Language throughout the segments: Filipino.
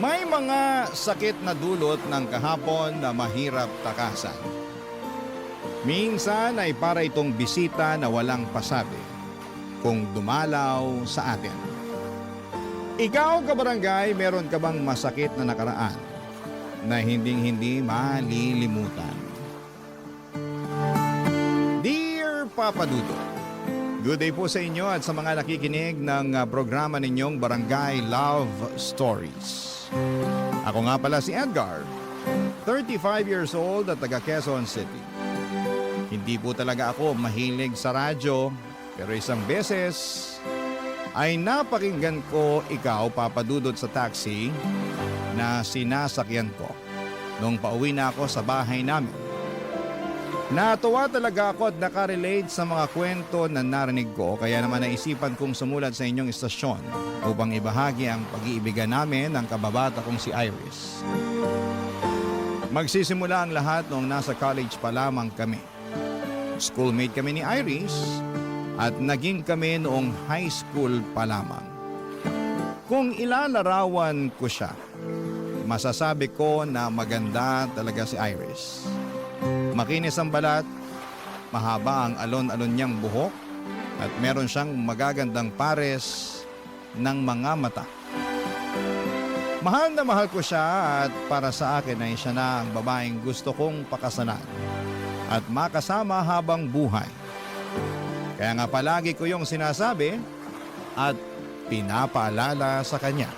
May mga sakit na dulot ng kahapon na mahirap takasan. Minsan ay para itong bisita na walang pasabi kung dumalaw sa atin. Ikaw, kabarangay, meron ka bang masakit na nakaraan na hinding-hindi malilimutan? Dear Papa Dudut, good day po sa inyo at sa mga nakikinig ng programa ninyong Barangay Love Stories. Ako nga pala si Edgar, 35 years old at taga Quezon City. Hindi po talaga ako mahilig sa radyo, pero isang beses ay napakinggan ko ikaw, Papa Dudut, sa taxi na sinasakyan ko nung pauwi na ako sa bahay namin. Natuwa talaga ako at nakarelate sa mga kwento na narinig ko, kaya naman naisipan kong sumulat sa inyong istasyon upang ibahagi ang pag-iibigan namin ng kababata kong si Iris. Magsisimula ang lahat noong nasa college pa lamang kami. Schoolmate kami ni Iris at naging kami noong high school pa lamang. Kung ilalarawan ko siya, masasabi ko na maganda talaga si Iris. Makinis ang balat, mahaba ang alon-alon niyang buhok, at meron siyang magagandang pares ng mga mata. Mahal na mahal ko siya at para sa akin ay siya na ang babaeng gusto kong pakasalan at makasama habang buhay. Kaya nga palagi ko yung sinasabi at pinapaalala sa kanya.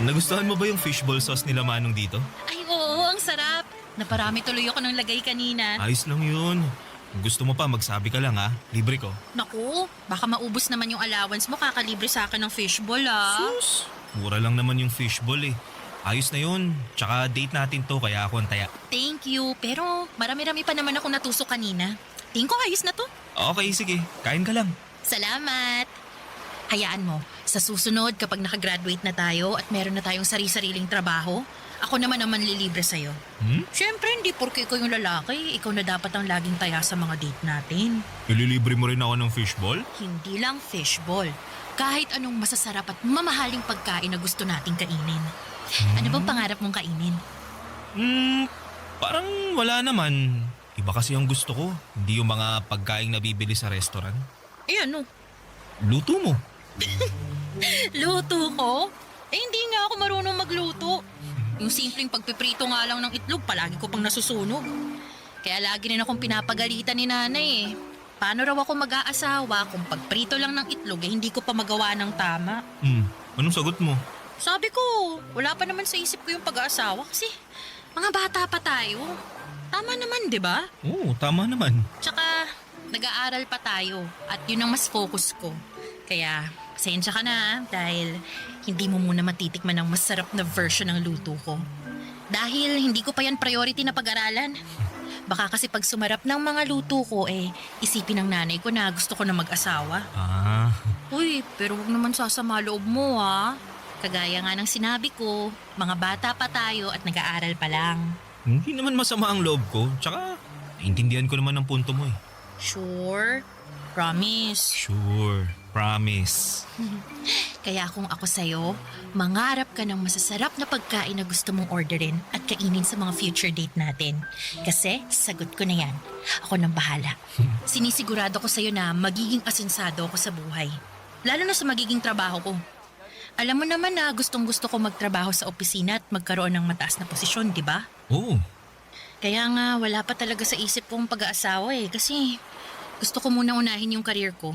Nagustuhan mo ba yung fishball sauce nila Manong dito? Ay oo, ang sarap. Naparami tuloy ako ng lagay kanina. Ayos lang yun. Kung gusto mo pa, magsabi ka lang ha. Libre ko. Naku, baka maubos naman yung allowance mo kakalibre sa akin ng fishball Sus! Mura lang naman yung fishball eh. Ayos na yun. Tsaka date natin to kaya ako ang taya. Thank you, pero marami-rami pa naman ako natusok kanina. Tingin ko ayos na to. Okay, sige. Kain ka lang. Salamat. Hayaan mo, sa susunod kapag nakagraduate na tayo at meron na tayong sari-sariling trabaho, ako naman ang manlilibre sa'yo. Siyempre, hindi porke ikaw yung lalaki, ikaw na dapat ang laging taya sa mga date natin. Ililibre mo rin ako ng fishball? Hindi lang fishball. Kahit anong masasarap at mamahaling pagkain na gusto nating kainin. Ano bang pangarap mong kainin? Parang wala naman. Iba kasi ang gusto ko. Hindi yung mga pagkain na bibili sa restaurant. Eh ano? Luto mo. Luto ko? Eh hindi nga ako marunong magluto. Yung simpleng pagpiprito nga lang ng itlog, palagi ko pang nasusunog. Kaya lagi rin akong pinapagalitan ni nanay eh. Paano raw ako mag-aasawa kung pagprito lang ng itlog eh hindi ko pa magawa ng tama? Anong sagot mo? Sabi ko, wala pa naman sa isip ko yung pag-aasawa kasi mga bata pa tayo. Tama naman, di ba? Oo, tama naman. Tsaka, nag-aaral pa tayo at yun ang mas focus ko. Kaya, pasensya ka na dahil hindi mo muna matitikman ang masarap na version ng luto ko. Dahil hindi ko pa yan priority na pag-aralan. Baka kasi pag sumarap ng mga luto ko isipin ng nanay ko na gusto ko na mag-asawa. Uy, pero wag naman sasama loob mo ha. Kagaya nga ng sinabi ko, mga bata pa tayo at nag-aaral pa lang. Hindi naman masama ang loob ko. Tsaka, naintindihan ko naman ang punto mo eh. Sure? Promise? Sure. Promise. Kaya kung ako sa'yo, mangarap ka ng masasarap na pagkain na gusto mong orderin at kainin sa mga future date natin. Kasi sagot ko na yan. Ako nang bahala. Sinisigurado ko sa'yo na magiging asensado ako sa buhay. Lalo na sa magiging trabaho ko. Alam mo naman na gustong-gusto ko magtrabaho sa opisina at magkaroon ng mataas na posisyon, di ba? Oo. Kaya nga wala pa talaga sa isip kong pag-aasawa kasi gusto ko muna unahin yung career ko.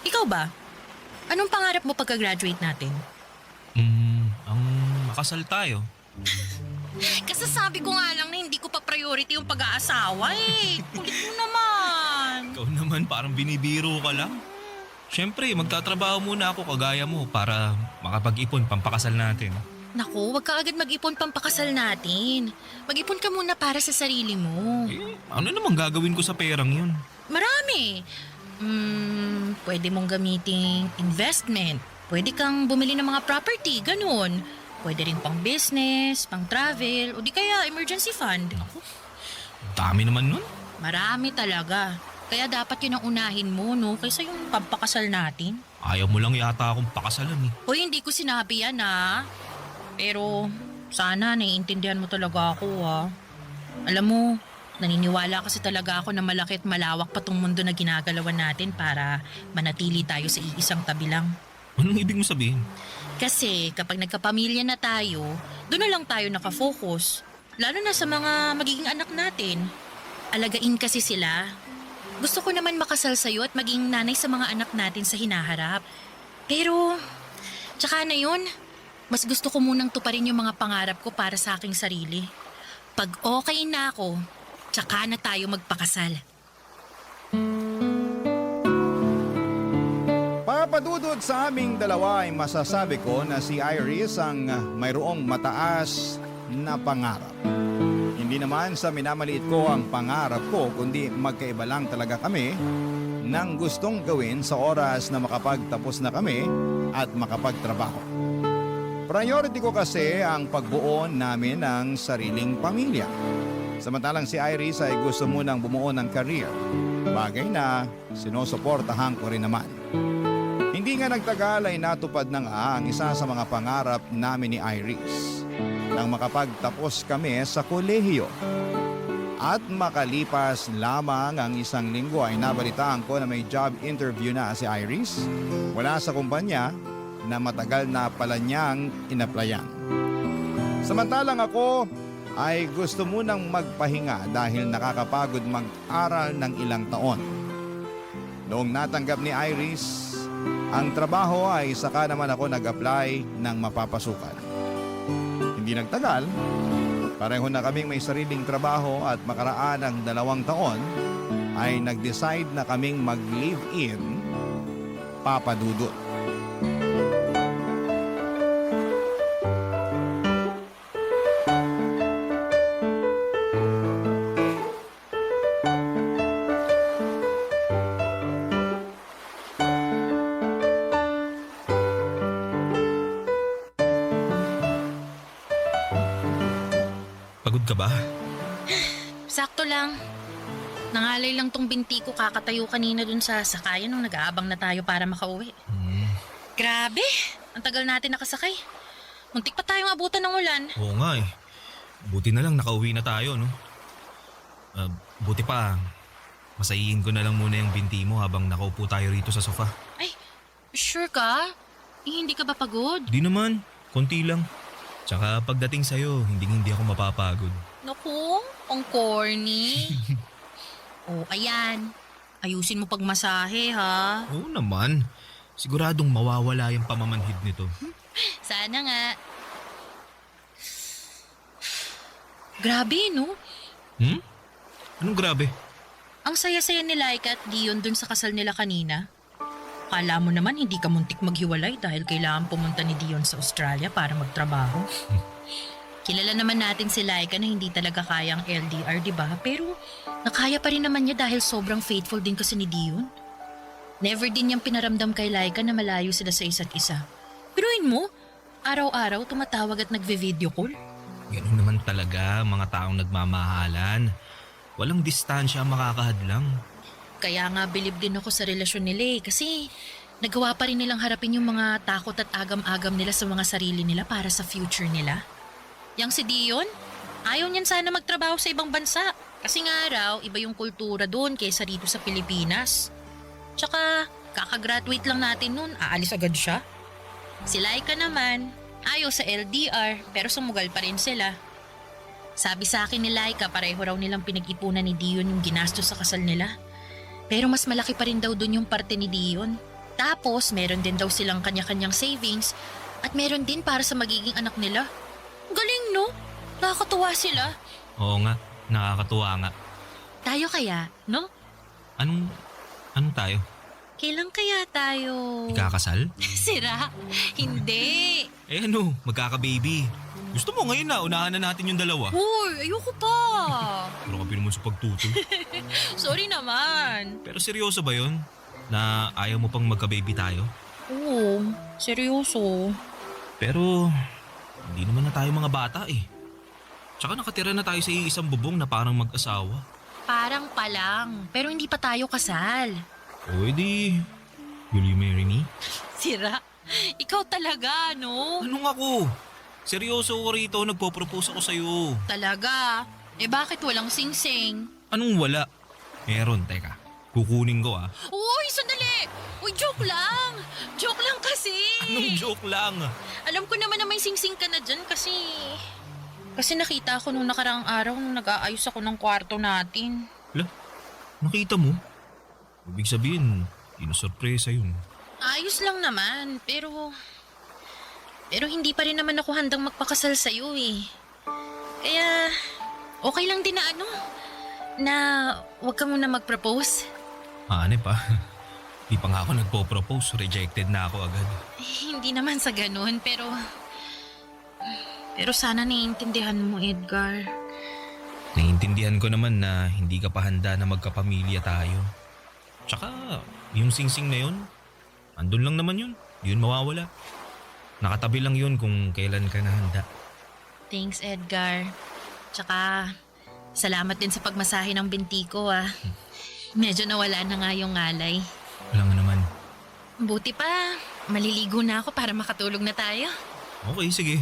Ikaw ba? Anong pangarap mo pagka-graduate natin? Ang makasal tayo. Kasasabi ko nga lang na hindi ko pa priority yung pag-aasawa eh. Kulit mo naman. Ikaw naman parang binibiro ka lang. Siyempre, magtatrabaho muna ako kagaya mo para makapag-ipon pampakasal natin. Naku, wag ka agad mag-ipon pampakasal natin. Mag-ipon ka muna para sa sarili mo. Ano namang gagawin ko sa perang yun? Marami. Pwede mong gamiting investment. Pwede kang bumili ng mga property, ganun. Pwede rin pang business, pang travel, o di kaya emergency fund. Dami naman nun. Marami talaga. Kaya dapat yun ang unahin mo, no? Kaysa yung pampakasal natin. Ayaw mo lang yata akong pakasalan eh. Hoy, hindi ko sinabi yan, ha? Pero sana naiintindihan mo talaga ako, ha? Alam mo, naniniwala kasi talaga ako na malaki at malawak pa tong mundo na ginagalawan natin para manatili tayo sa iisang tabi lang. Anong ibig mo sabihin? Kasi kapag nagkapamilya na tayo, doon na lang tayo nakafocus. Lalo na sa mga magiging anak natin. Alagain kasi sila. Gusto ko naman makasal sa'yo at maging nanay sa mga anak natin sa hinaharap. Pero, tsaka na yun, mas gusto ko munang tuparin yung mga pangarap ko para sa aking sarili. Pag okay na ako, tsaka na tayo magpakasal. Papadudod sa aming dalawa ay masasabi ko na si Iris ang mayroong mataas na pangarap. Hindi naman sa minamaliit ko ang pangarap ko, kundi magkaiba lang talaga kami ng gustong gawin sa oras na makapagtapos na kami at makapagtrabaho. Priority ko kasi ang pagbuo namin ng sariling pamilya. Samantalang si Iris ay gusto munang bumuo ng career, bagay na sinusuportahan ko rin naman. Hindi nga nagtagal ay natupad na nga ang isa sa mga pangarap namin ni Iris nang makapagtapos kami sa kolehiyo. At makalipas lamang ang isang linggo ay nabalitaan ko na may job interview na si Iris mula sa kumpanya na matagal na pala niyang inaplayan. Samantalang ako ay gusto munang magpahinga dahil nakakapagod mag-aral ng ilang taon. Noong natanggap ni Iris ang trabaho ay saka naman ako nag-apply ng mapapasukan. Hindi nagtagal, pareho na kaming may sariling trabaho at makaraan ng 2 taon ay nag-decide na kaming mag-live-in, Papa Dudut. Pagod ka ba? Sakto lang. Nangalay lang tong binti ko kakatayo kanina dun sa sakayan nung nag-aabang na tayo para makauwi. Grabe, ang tagal natin nakasakay. Muntik pa tayong abutan ng ulan. Oo nga eh. Buti na lang nakauwi na tayo, no? Buti pa, masayihin ko na lang muna yung binti mo habang nakaupo tayo rito sa sofa. Ay, sure ka? Hindi ka ba pagod? Di naman, konti lang. Tsaka pagdating sa'yo, hindi ako mapapagod. Naku, ang corny. Oh, ayan. Ayusin mo pagmasahe, ha? Oo naman. Siguradong mawawala yung pamamanhid nito. Sana nga. Grabe, no? Anong grabe? Ang saya-saya ni Laika at Dion dun sa kasal nila kanina. Kala mo naman hindi ka muntik maghiwalay dahil kailangan pumunta ni Dion sa Australia para magtrabaho. Kilala naman natin si Laika na hindi talaga kayang LDR, di ba? Pero nakaya pa rin naman niya dahil sobrang faithful din kasi ni Dion. Never din niyang pinaramdam kay Laika na malayo sila sa isa't isa. Piruin mo, araw-araw tumatawag at nagve-video call. Ganun naman talaga mga taong nagmamahalan. Walang distansya ang makakahadlang. Kaya nga bilib din ako sa relasyon nila kasi nagawa pa rin nilang harapin yung mga takot at agam-agam nila sa mga sarili nila para sa future nila. Yang si Dion, ayaw niyan sana magtrabaho sa ibang bansa kasi nga raw iba yung kultura doon kaysa dito sa Pilipinas. Tsaka kakagraduate lang natin noon, aalis agad siya. Si Laika naman, ayaw sa LDR pero sumugal pa rin sila. Sabi sa akin ni Laika pareho raw nilang pinag-ipunan ni Dion yung ginastos sa kasal nila. Pero mas malaki pa rin daw dun yung parte ni Dion. Tapos meron din daw silang kanya-kanyang savings at meron din para sa magiging anak nila. Galing, no? Nakakatuwa sila. Oo nga, nakakatuwa nga. Tayo kaya, no? Anong tayo? Kailan kaya tayo... Ikakasal? Sira? Hindi. Eh ano, magkaka-baby. Gusto mo ngayon na, unahan na natin yung dalawa. Hoy, ayoko pa. Pero ka naman sa pagtutol. Sorry naman. Pero seryoso ba yun? Na ayaw mo pang magka-baby tayo? Oo, seryoso. Pero hindi naman na tayo mga bata eh. Tsaka nakatira na tayo sa isang bubong na parang mag-asawa. Parang pa lang, pero hindi pa tayo kasal. O edi, will you marry me? Sira? Ikaw talaga, no? Anong ako? Seryoso ko rito, nagpo-propose ako sa'yo. Talaga? Eh bakit walang sing-sing? Anong wala? Meron, teka. Kukunin ko ah. Uy, sandali! Uy, joke lang! Joke lang kasi! Anong joke lang? Alam ko naman na may sing-sing ka na dyan kasi... Kasi nakita ko nung nakaraang araw nung nag-aayos ako ng kwarto natin. Hala, nakita mo? Ibig sabihin, sorpresa yun. Ayos lang naman, pero... Pero hindi pa rin naman ako handang magpakasal sa'yo eh. Kaya, okay lang din na na huwag ka muna mag-propose. Ane pa. Di pa nga ako nagpo-propose, rejected na ako agad. Hindi naman sa ganun, pero... Pero sana naiintindihan mo, Edgar. Naiintindihan ko naman na hindi ka pa handa na magkapamilya tayo. Tsaka, yung singsing na yun, andun lang naman yun. Yun mawawala. Nakatabi lang yun kung kailan ka na handa. Thanks, Edgar. Tsaka, salamat din sa pagmasahe ng binti ko ah. Medyo nawala na nga yung ngalay. Wala nga naman. Buti pa, maliligo na ako para makatulog na tayo. Okay, sige.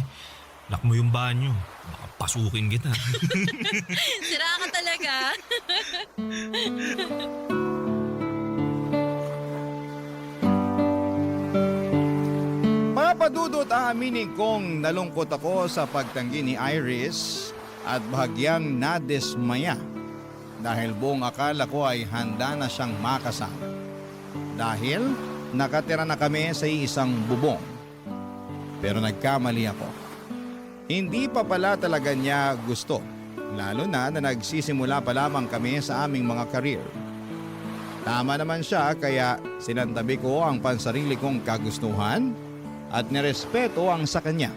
Lock mo yung banyo. Baka pasukin kita. Sira ka talaga. Papadudot aaminin kong nalungkot ako sa pagtanggi ni Iris at bahagyang nadismaya dahil buong akala ko ay handa na siyang makasama. Dahil nakatira na kami sa isang bubong. Pero nagkamali ako. Hindi pa pala talaga niya gusto, lalo na nagsisimula pa lamang kami sa aming mga career. Tama naman siya kaya sinantabi ko ang pansarili kong kagustuhan at nirespeto ang sa kanya.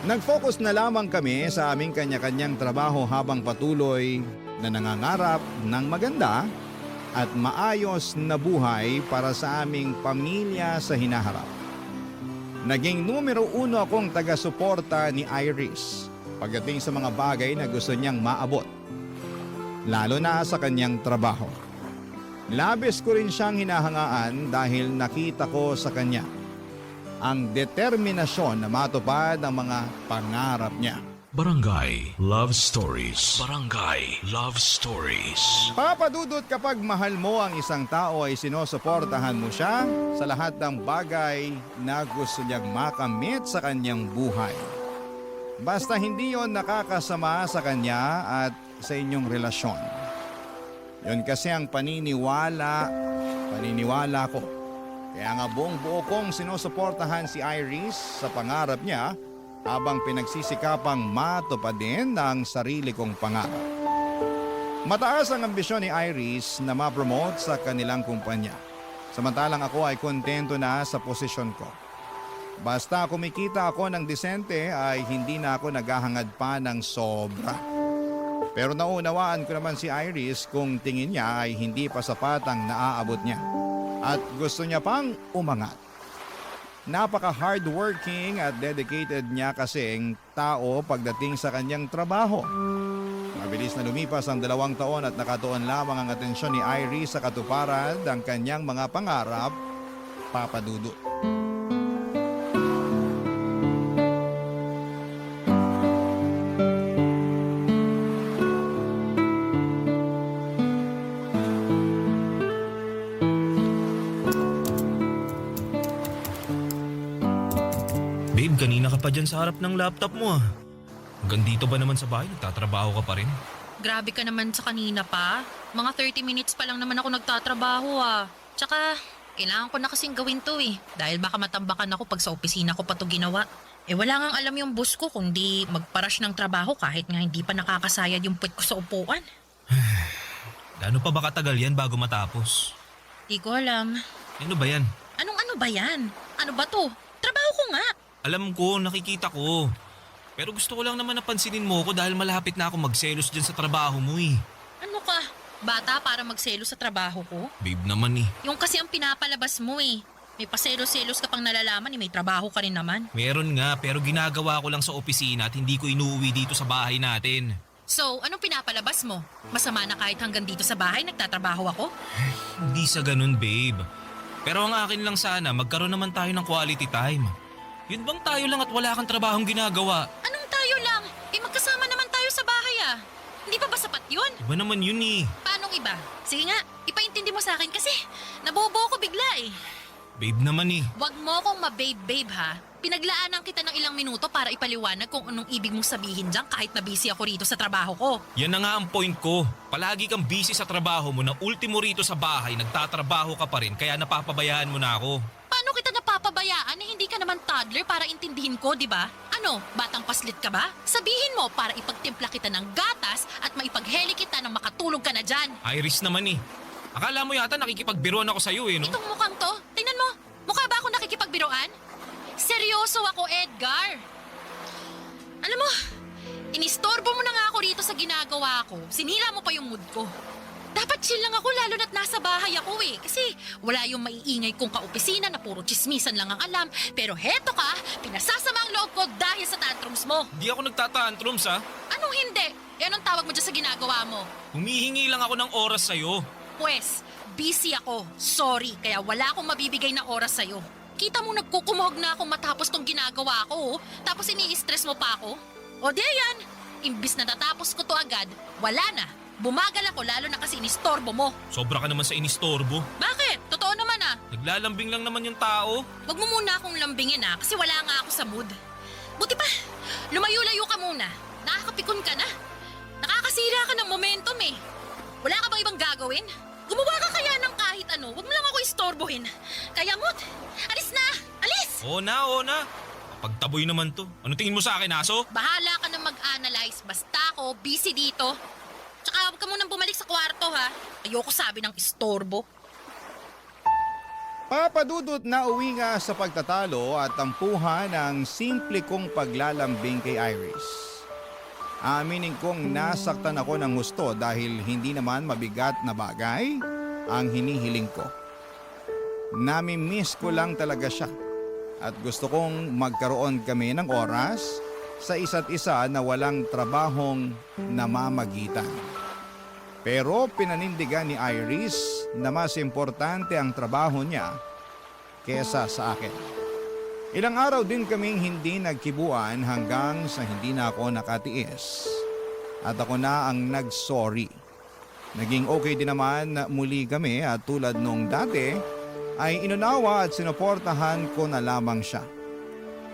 Nag-focus na lamang kami sa aming kanya-kanyang trabaho habang patuloy na nangangarap ng maganda at maayos na buhay para sa aming pamilya sa hinaharap. Naging numero 1 akong taga-suporta ni Iris pagdating sa mga bagay na gusto niyang maabot, lalo na sa kanyang trabaho. Labis ko rin siyang hinahangaan dahil nakita ko sa kanya ang determinasyon na matupad ang mga pangarap niya. Barangay Love Stories. Barangay Love Stories. Papadudot kapag mahal mo ang isang tao ay sinusuportahan mo siya sa lahat ng bagay na gusto niyang makamit sa kanyang buhay. Basta hindi yon nakakasama sa kanya at sa inyong relasyon. Yon kasi ang paniniwala ko. Kaya nga buong buo kong sinusuportahan si Iris sa pangarap niya habang pinagsisikapang matupadin ang sarili kong pangarap. Mataas ang ambisyon ni Iris na ma-promote sa kanilang kumpanya. Samantalang ako ay kontento na sa posisyon ko. Basta kumikita ako ng disente ay hindi na ako naghahangad pa ng sobra. Pero naunawaan ko naman si Iris kung tingin niya ay hindi pa sapat ang naaabot niya. At gusto niya pang umangat. Napaka-hardworking at dedicated niya kasing tao pagdating sa kanyang trabaho. Mabilis na lumipas ang 2 taon at nakatuon lamang ang atensyon ni Iris sa katuparan ng kanyang mga pangarap, papadudot. Babe, kanina ka pa dyan sa harap ng laptop mo ah. Hanggang dito ba naman sa bahay? Nagtatrabaho ka pa rin? Grabe ka naman sa kanina pa. Mga 30 minutes pa lang naman ako nagtatrabaho ah. Tsaka, kailangan ko na kasing gawin to eh. Dahil baka matambakan ako pag sa opisina ko pa to ginawa. Eh wala ngang alam yung boss ko kundi magparash ng trabaho kahit nga hindi pa nakakasayad yung puwet ko sa upuan. Gaano pa ba katagal yan bago matapos? Di ko alam. Ano ba yan? Anong ano ba yan? Ano ba to? Trabaho ko nga. Alam ko, nakikita ko. Pero gusto ko lang naman napansinin mo ko dahil malapit na ako magselos dyan sa trabaho mo eh. Ano ka? Bata para magselo sa trabaho ko? Babe naman eh. Yung kasi ang pinapalabas mo eh. May paselos-selos ka pang nalalaman eh. May trabaho ka rin naman. Meron nga pero ginagawa ko lang sa opisina at hindi ko inuuwi dito sa bahay natin. So, anong pinapalabas mo? Masama na kahit hanggang dito sa bahay nagtatrabaho ako? Hindi sa ganun babe. Pero ang akin lang sana magkaroon naman tayo ng quality time. Yun bang tayo lang at wala kang trabahong ginagawa? Anong tayo lang? Eh magkasama naman tayo sa bahay ah. Hindi pa ba sapat yun? Iba naman yun eh. Paanong iba? Sige nga, ipaintindi mo sa akin kasi nabobo ko bigla eh. Babe naman eh. Huwag mo akong mababe-babe ha. Pinaglaanan kita ng ilang minuto para ipaliwanag kung anong ibig mong sabihin dyan kahit na busy ako rito sa trabaho ko. Yan na nga ang point ko. Palagi kang busy sa trabaho mo na ultimo rito sa bahay, nagtatrabaho ka pa rin kaya napapabayaan mo na ako. Paano kita napapabayaan eh hindi ka naman toddler para intindihin ko, di ba? Ano, batang paslit ka ba? Sabihin mo para ipagtimpla kita ng gatas at maipagheli kita nang makatulog ka na dyan. Iris naman eh. Akala mo yata nakikipagbiruan ako sa'yo eh, no? Itong mukhang to, tingnan mo, mukha ba ako nakikipagbiroan? Seryoso ako, Edgar. Alam mo, inistorbo mo na nga ako rito sa ginagawa ko. Sinira mo pa yung mood ko. Dapat chill lang ako lalo na't nasa bahay ako eh. Kasi wala yung maiingay kong kaopisina na puro chismisan lang ang alam. Pero heto ka, pinasasama ang loob ko dahil sa tantrums mo. Di ako nagtatantrums ha. Anong hindi? E anong tawag mo dyan sa ginagawa mo? Humihingi lang ako ng oras sa'yo. Pwes, busy ako. Sorry, kaya wala akong mabibigay na oras sa'yo. Kita mo nagkukumuhog na akong matapos tong ginagawa ko, oh. Tapos ini-stress mo pa ako? O di ayan, imbis na natapos ko to agad, wala na. Bumagal ako lalo na kasi inistorbo mo. Sobra ka naman sa inistorbo. Bakit? Totoo naman ah. Naglalambing lang naman yung tao. Huwag mo muna akong lambingin ah, kasi wala nga ako sa mood. Buti pa, lumayo-layo ka muna. Nakakapikon ka na. Nakakasira ka ng momentum eh. Wala ka bang ibang gagawin? Gumawa ka kaya ng kahit ano, huwag mo lang ako istorbohin. Kaya mo't, alis na! Alis! Oo na. Pagtaboy naman to. Ano tingin mo sa akin, aso? Bahala ka na mag-analyze, basta ako busy dito. Tsaka huwag ka munang bumalik sa kwarto ha. Ayoko sabi ng istorbo. Papadudot na uwi nga sa pagtatalo at tampuhan ng simple kong paglalambing kay Iris. Aminin kong nasaktan ako ng husto dahil hindi naman mabigat na bagay ang hinihiling ko. Nami-miss ko lang talaga siya at gusto kong magkaroon kami ng oras sa isa't isa na walang trabahong namamagitan. Pero pinanindigan ni Iris na mas importante ang trabaho niya kesa sa akin. Ilang araw din kaming hindi nagkibuan hanggang sa hindi na ako nakatiis. At ako na ang nag-sorry. Naging okay din naman muli kami at tulad nung dati ay inunawa at sinuportahan ko na lamang siya.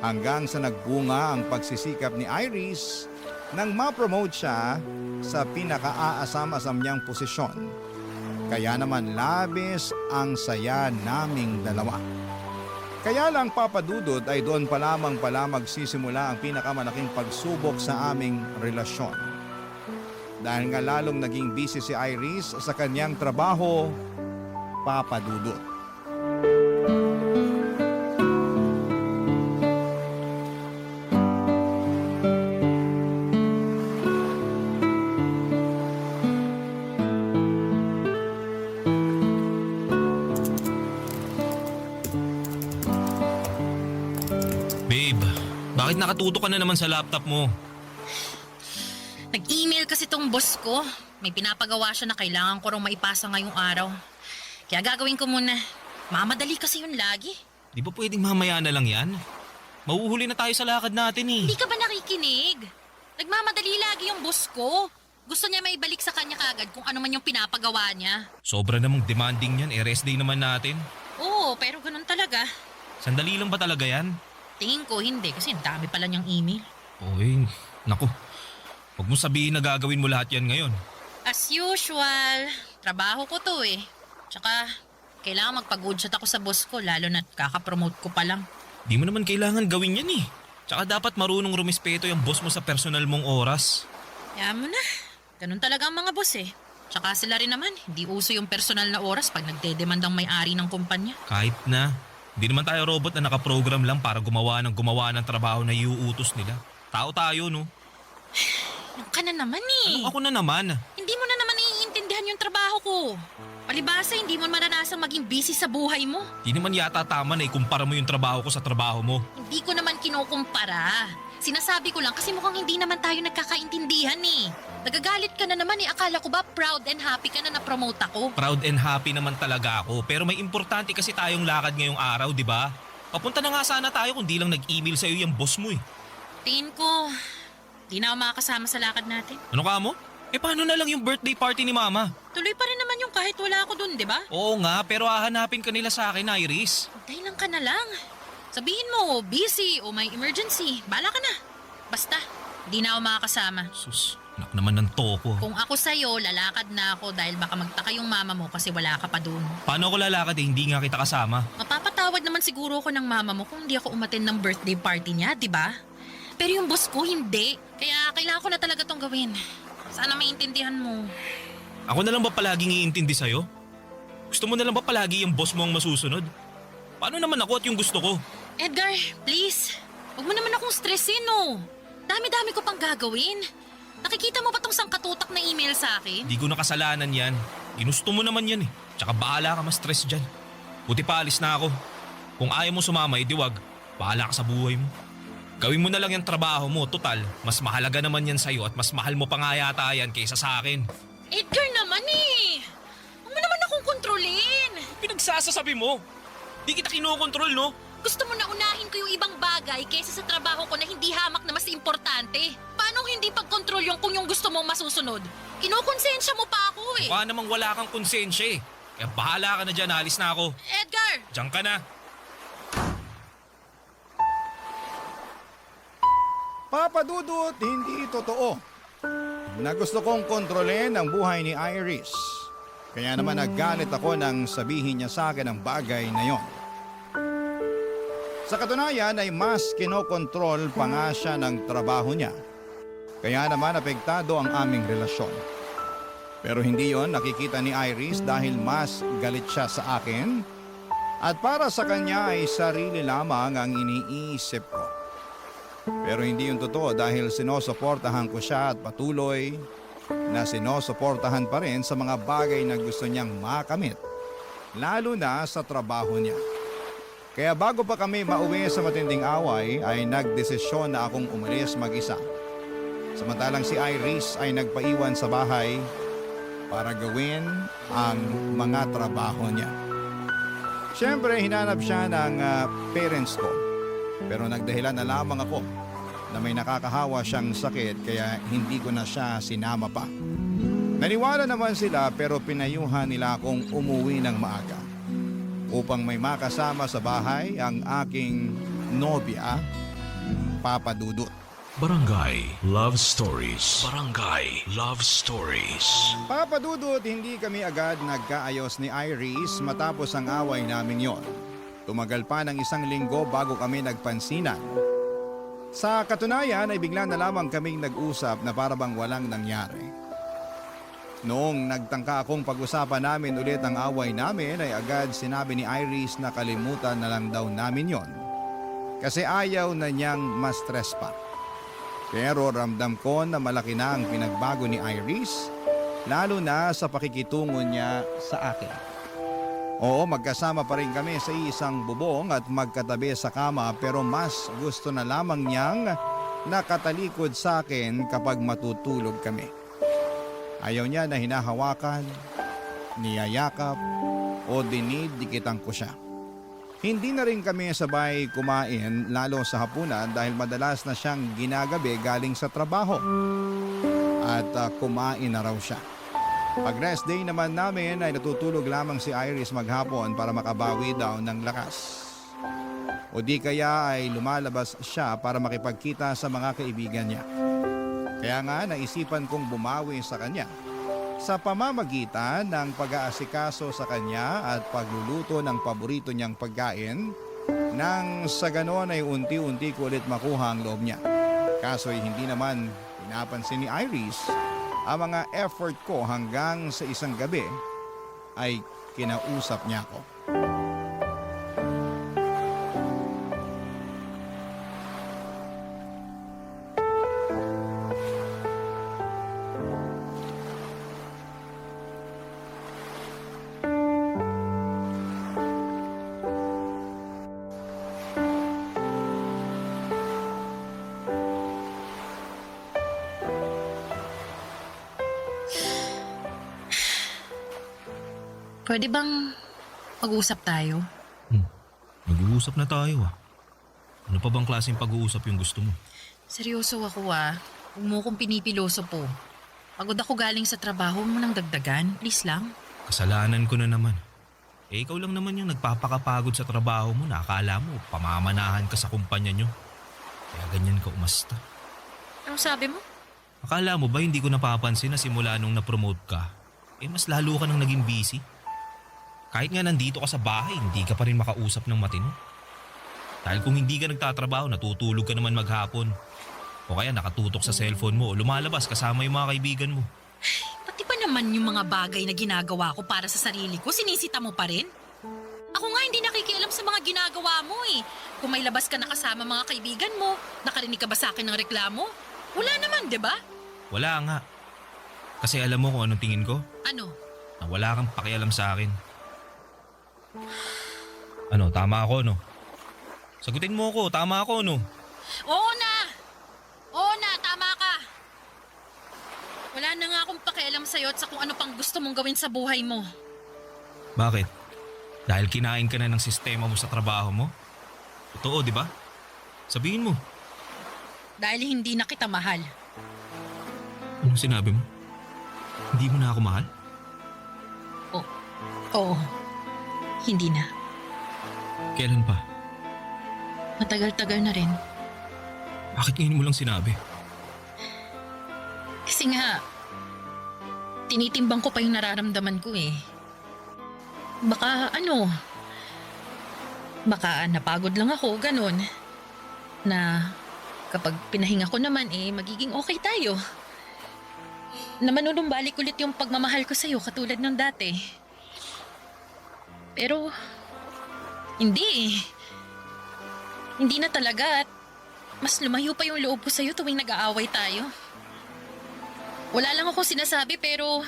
Hanggang sa nagbunga ang pagsisikap ni Iris nang ma-promote siya sa pinaka-aasam-asam niyang posisyon. Kaya naman labis ang saya naming dalawa. Kaya lang papadudod ay doon pa lamang pala magsisimula ang pinakamalaking pagsubok sa aming relasyon. Dahil nga lalong naging busy si Iris sa kanyang trabaho, papadudod. Bakit nakatuto ka na naman sa laptop mo? Nag-email kasi tong boss ko. May pinapagawa siya na kailangan ko rong maipasa ngayong araw. Kaya gagawin ko muna. Mamadali kasi yun lagi. Di ba pwedeng mamaya na lang yan? Mauhuli na tayo sa lakad natin eh. Hindi ka ba nakikinig? Nagmamadali lagi yung boss ko. Gusto niya may balik sa kanya kagad kung ano man yung pinapagawa niya. Sobra namang demanding yan. Rest day naman natin. Oo, pero ganun talaga. Sandali lang ba talaga yan? Tingin ko hindi kasi ang dami pala niyang email. Oy, naku. Huwag mo sabihin na gagawin mo lahat yan ngayon. As usual, trabaho ko to eh. Tsaka, kailangan magpag-good shot ako sa boss ko lalo na't kakapromote ko pa lang. Di mo naman kailangan gawin yan eh. Tsaka dapat marunong rumispeto yung boss mo sa personal mong oras. Kaya mo na. Ganun talaga ang mga boss eh. Tsaka sila rin naman, hindi uso yung personal na oras pag nagdedemand ang may-ari ng kumpanya. Kahit na, hindi naman tayo robot na nakaprogram lang para gumawa ng trabaho na iuutos nila. Tao tayo, no? Yung ka na naman eh. Ako na naman. Hindi mo na naman iintindihan yung trabaho ko. Palibasa, hindi mo maranasang maging busy sa buhay mo. Di naman yata tama na ikumpara mo yung trabaho ko sa trabaho mo. Hindi ko naman kinukumpara. Sinasabi ko lang kasi mukhang hindi naman tayo nagkakaintindihan eh. Nagagalit ka na naman eh. Akala ko ba proud and happy ka na na-promote ako? Proud and happy naman talaga ako. Pero may importante kasi tayong lakad ngayong araw, di ba? Papunta na nga sana tayo kung di lang nag-email sa'yo yung boss mo eh. Tingin ko, di na ako makakasama sa lakad natin. Ano ka mo? Paano na lang yung birthday party ni Mama? Tuloy pa rin naman yung kahit wala ako dun, di ba? Oo nga, pero hahanapin ka nila sa akin, Iris. Hintay lang ka na lang. Sabihin mo, busy o may emergency. Bala ka na. Basta, di na ako makakasama. Sus, anak naman ng toko. Kung ako sa'yo, lalakad na ako dahil baka magtaka yung mama mo kasi wala ka pa dun. Paano ako lalakad hindi nga kita kasama? Mapapatawad naman siguro ko ng mama mo kung hindi ako umattend ng birthday party niya, di ba? Pero yung boss ko, hindi. Kaya kailangan ko na talaga tong gawin. Sana maintindihan mo. Ako na lang ba palaging iintindi sa'yo? Gusto mo na lang ba palagi yung boss mo ang masusunod? Paano naman ako at yung gusto ko? Edgar, please. Huwag mo naman akong stressin, no. Dami-dami ko pang gagawin. Nakikita mo ba tong sangkatutak na email sa akin? Di ko nakasalanan yan. Ginusto mo naman yan eh. Tsaka bahala ka ma-stress dyan. Buti pa alis na ako. Kung ayaw mo sumama, diwag. Bahala ka sa buhay mo. Gawin mo na lang yung trabaho mo. Total, mas mahalaga naman yan sa'yo at mas mahal mo pa nga yata yan kaysa sa akin. Edgar naman eh. Huwag mo naman akong kontrolin. Pinagsasasabi mo. Di kita kinokontrol, no? Gusto mo na unahin ko yung ibang bagay kaysa sa trabaho ko na hindi hamak na mas importante. Paano hindi pag-control yung kung yung gusto mong masusunod? Kinukonsensya mo pa ako eh. Mukha namang wala kang konsensya eh. Kaya bahala ka na dyan, alis na ako. Edgar! Diyan ka na. Papa Dudut, hindi totoo na gusto kong kontrolin ang buhay ni Iris. Kaya naman naggalit ako nang sabihin niya sa akin ang bagay na yon. Sa katunayan ay mas kinokontrol pa nga siya ng trabaho niya. Kaya naman apektado ang aming relasyon. Pero hindi yon nakikita ni Iris dahil mas galit siya sa akin at para sa kanya ay sarili lamang ang iniisip ko. Pero hindi yun totoo dahil sinusuportahan ko siya at patuloy na sinusuportahan pa rin sa mga bagay na gusto niyang makamit, lalo na sa trabaho niya. Kaya bago pa kami mauwi sa matinding away ay nagdesisyon na akong umalis mag-isa. Samantalang si Iris ay nagpaiwan sa bahay para gawin ang mga trabaho niya. Siyempre hinanap siya ng parents ko. Pero nagdahilan na lamang ako na may nakakahawa siyang sakit kaya hindi ko na siya sinama pa. Naniwala naman sila pero pinayuhan nila akong umuwi ng maaga upang may makasama sa bahay ang aking nobya, Papa Dudut. Barangay Love Stories. Barangay Love Stories. Papa Dudut, hindi kami agad nagkaayos ni Iris matapos ang away namin yon. Tumagal pa ng 1 linggo bago kami nagpansinan. Sa katunayan ay bigla na lamang kaming nag-usap na parabang walang nangyari. Noong nagtangka akong pag-usapan namin ulit ang away namin ay agad sinabi ni Iris na kalimutan na lang daw namin yon. Kasi ayaw na niyang ma-stress pa. Pero ramdam ko na malaki na ang pinagbago ni Iris, lalo na sa pakikitungo niya sa akin. Oo, magkasama pa rin kami sa isang bubong at magkatabi sa kama pero mas gusto na lamang niyang nakatalikod sa akin kapag matutulog kami. Ayaw niya na hinahawakan, niyayakap o dinidikitan ko siya. Hindi na rin kami sabay kumain lalo sa hapunan dahil madalas na siyang ginagabi galing sa trabaho at kumain na raw siya. Pag rest day naman namin ay natutulog lamang si Iris maghapon para makabawi daw ng lakas. O di kaya ay lumalabas siya para makipagkita sa mga kaibigan niya. Kaya nga naisipan kong bumawi sa kanya sa pamamagitan ng pag-aasikaso sa kanya at pagluluto ng paborito niyang pagkain nang sa ganon ay unti-unti ko ulit makuha ang loob niya. Kaso ay hindi naman pinapansin ni Iris ang mga effort ko hanggang sa isang gabi ay kinausap niya ako. Pwede bang mag-usap tayo? Nag-uusap na tayo ah. Ano pa bang klaseng pag-uusap yung gusto mo? Seryoso ako ah. Huwag mo kong pinipiloso po. Pagod ako galing sa trabaho mo nang dagdagan. Please lang. Kasalanan ko na naman. Ikaw lang naman yung nagpapakapagod sa trabaho mo na akala mo pamamanahan ka sa kumpanya nyo. Kaya ganyan ka umasta. Anong sabi mo? Akala mo ba hindi ko napapansin na simula nung na-promote ka, mas lalo ka nang naging busy? Kahit nga nandito ka sa bahay, hindi ka pa rin makausap ng matino. Dahil kung hindi ka nagtatrabaho, natutulog ka naman maghapon. O kaya nakatutok sa cellphone mo o lumalabas kasama yung mga kaibigan mo. Pati pa naman yung mga bagay na ginagawa ko para sa sarili ko, sinisita mo pa rin? Ako nga hindi nakikialam sa mga ginagawa mo eh. Kung may labas ka na kasama mga kaibigan mo, nakarinig ka ba sa akin ng reklamo? Wala naman, di ba? Wala nga. Kasi alam mo kung anong tingin ko? Ano? Na wala kang pakialam sa akin. Ano, tama ako no? Sagutin mo ako, tama ako no? Oo na! Oo na, tama ka! Wala na nga akong pakialam sa'yo at sa kung ano pang gusto mong gawin sa buhay mo. Bakit? Dahil kinain ka na ng sistema mo sa trabaho mo? Totoo, di ba? Sabihin mo. Dahil hindi na kita mahal. Anong sinabi mo? Hindi mo na ako mahal? Oo. Hindi na. Kailan pa? Matagal-tagal na rin. Bakit ngayon mo lang sinabi? Kasi nga, tinitimbang ko pa yung nararamdaman ko eh. Baka napagod lang ako, ganun. Na kapag pinahinga ko naman magiging okay tayo. Na manunumbalik ulit yung pagmamahal ko sa'yo katulad ng dati. Pero, hindi eh. Hindi na talaga at mas lumayo pa yung loob ko sa'yo tuwing nag-aaway tayo. Wala lang ako sinasabi pero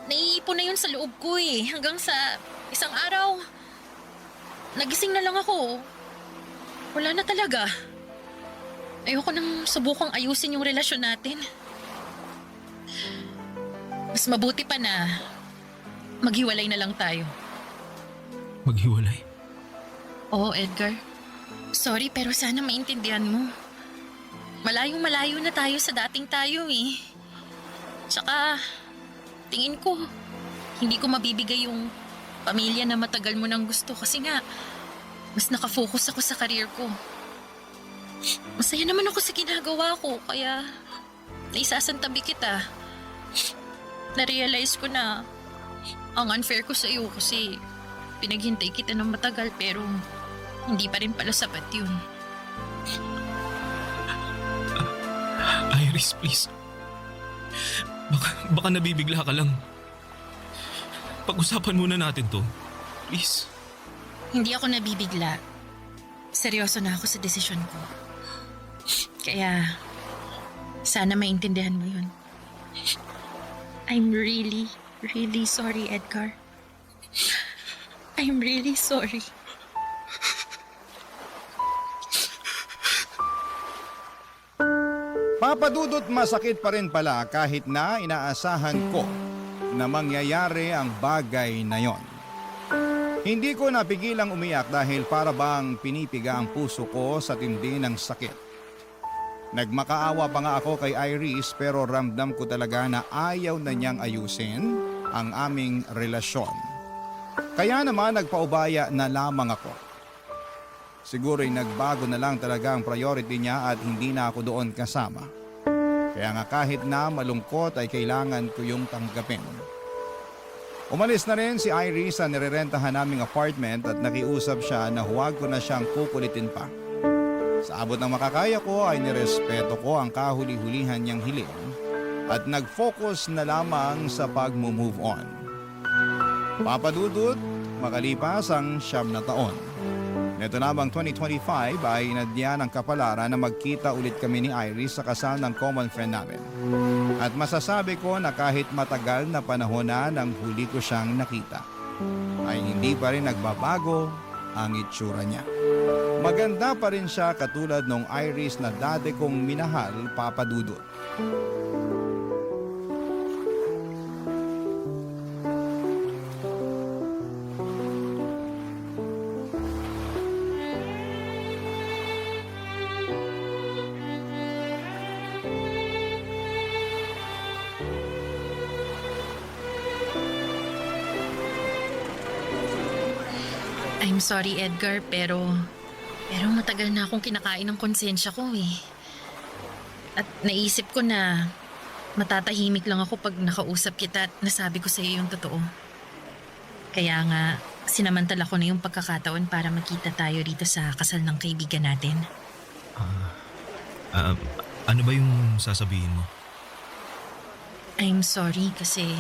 naiipon na yun sa loob ko eh. Hanggang sa isang araw, nagising na lang ako. Wala na talaga. Ayoko nang subukang ayusin yung relasyon natin. Mas mabuti pa na maghiwalay na lang tayo. Maghiwalay? Oo, Edgar. Sorry pero sana maintindihan mo. Malayong-malayo na tayo sa dating tayo eh. Tsaka, tingin ko, hindi ko mabibigay yung pamilya na matagal mo nang gusto kasi nga, mas nakafocus ako sa career ko. Masaya naman ako sa ginagawa ko kaya naisasantabi kita. Na-realize ko na ang unfair ko sa iyo kasi pinaghintay kita ng matagal pero hindi pa rin pala sapat yun. Iris, please. Baka nabibigla ka lang. Pag-usapan muna natin to. Please. Hindi ako nabibigla. Seryoso na ako sa desisyon ko. Kaya, sana maintindihan mo yun. I'm really, really sorry, Edgar. I'm really sorry. Papadudot masakit pa rin pala kahit na inaasahan ko na mangyayari ang bagay na yon. Hindi ko napigilang umiyak dahil para bang pinipiga ang puso ko sa tindi ng sakit. Nagmakaawa pa nga ako kay Iris pero ramdam ko talaga na ayaw na niyang ayusin ang aming relasyon. Kaya naman nagpaubaya na lamang ako. Siguro'y nagbago na lang talaga ang priority niya at hindi na ako doon kasama. Kaya nga kahit na malungkot ay kailangan ko yung tanggapin. Umalis na rin si Iris sa nirerentahan naming apartment at nakiusap siya na huwag ko na siyang kukulitin pa. Sa abot ng makakaya ko ay nirespeto ko ang kahuli-hulihan niyang hiling at nag-focus na lamang sa pag-move on. Papa Dudut, makalipas ang 9 na taon. Neto namang 2025 ay inadya ng kapalaran na magkita ulit kami ni Iris sa kasal ng common friend namin. At masasabi ko na kahit matagal na panahon na nang huli ko siyang nakita, ay hindi pa rin nagbabago ang itsura niya. Maganda pa rin siya katulad nung Iris na dati kong minahal, Papa Dudut. I'm sorry, Edgar, pero matagal na akong kinakain ng konsensya ko eh. At naisip ko na matatahimik lang ako pag nakausap kita at nasabi ko sa iyo yung totoo. Kaya nga, sinamantala ko na yung pagkakataon para magkita tayo rito sa kasal ng kaibigan natin. Ano ba yung sasabihin mo? I'm sorry kasi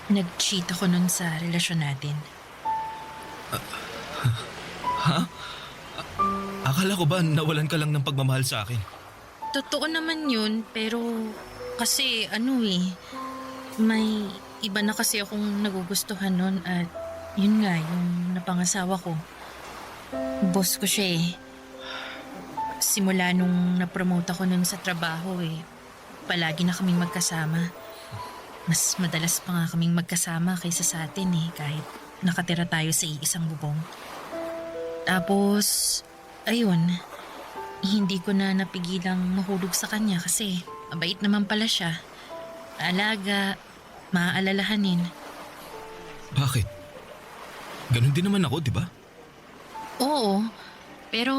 nag-cheat ako nun sa relasyon natin. Akala ko ba nawalan ka lang ng pagmamahal sa akin? Totoo naman yun, pero kasi may iba na kasi akong nagugustuhan nun at yun nga, yung napangasawa ko. Boss ko siya eh. Simula nung napromote ako nun sa trabaho palagi na kaming magkasama. Mas madalas pa nga kaming magkasama kaysa sa atin kahit nakatira tayo sa iisang bubong. Tapos, ayun, hindi ko na napigilang mahulog sa kanya kasi mabait naman pala siya. Alaga, maaalalahanin. Bakit? Ganon din naman ako, di ba? Oo, pero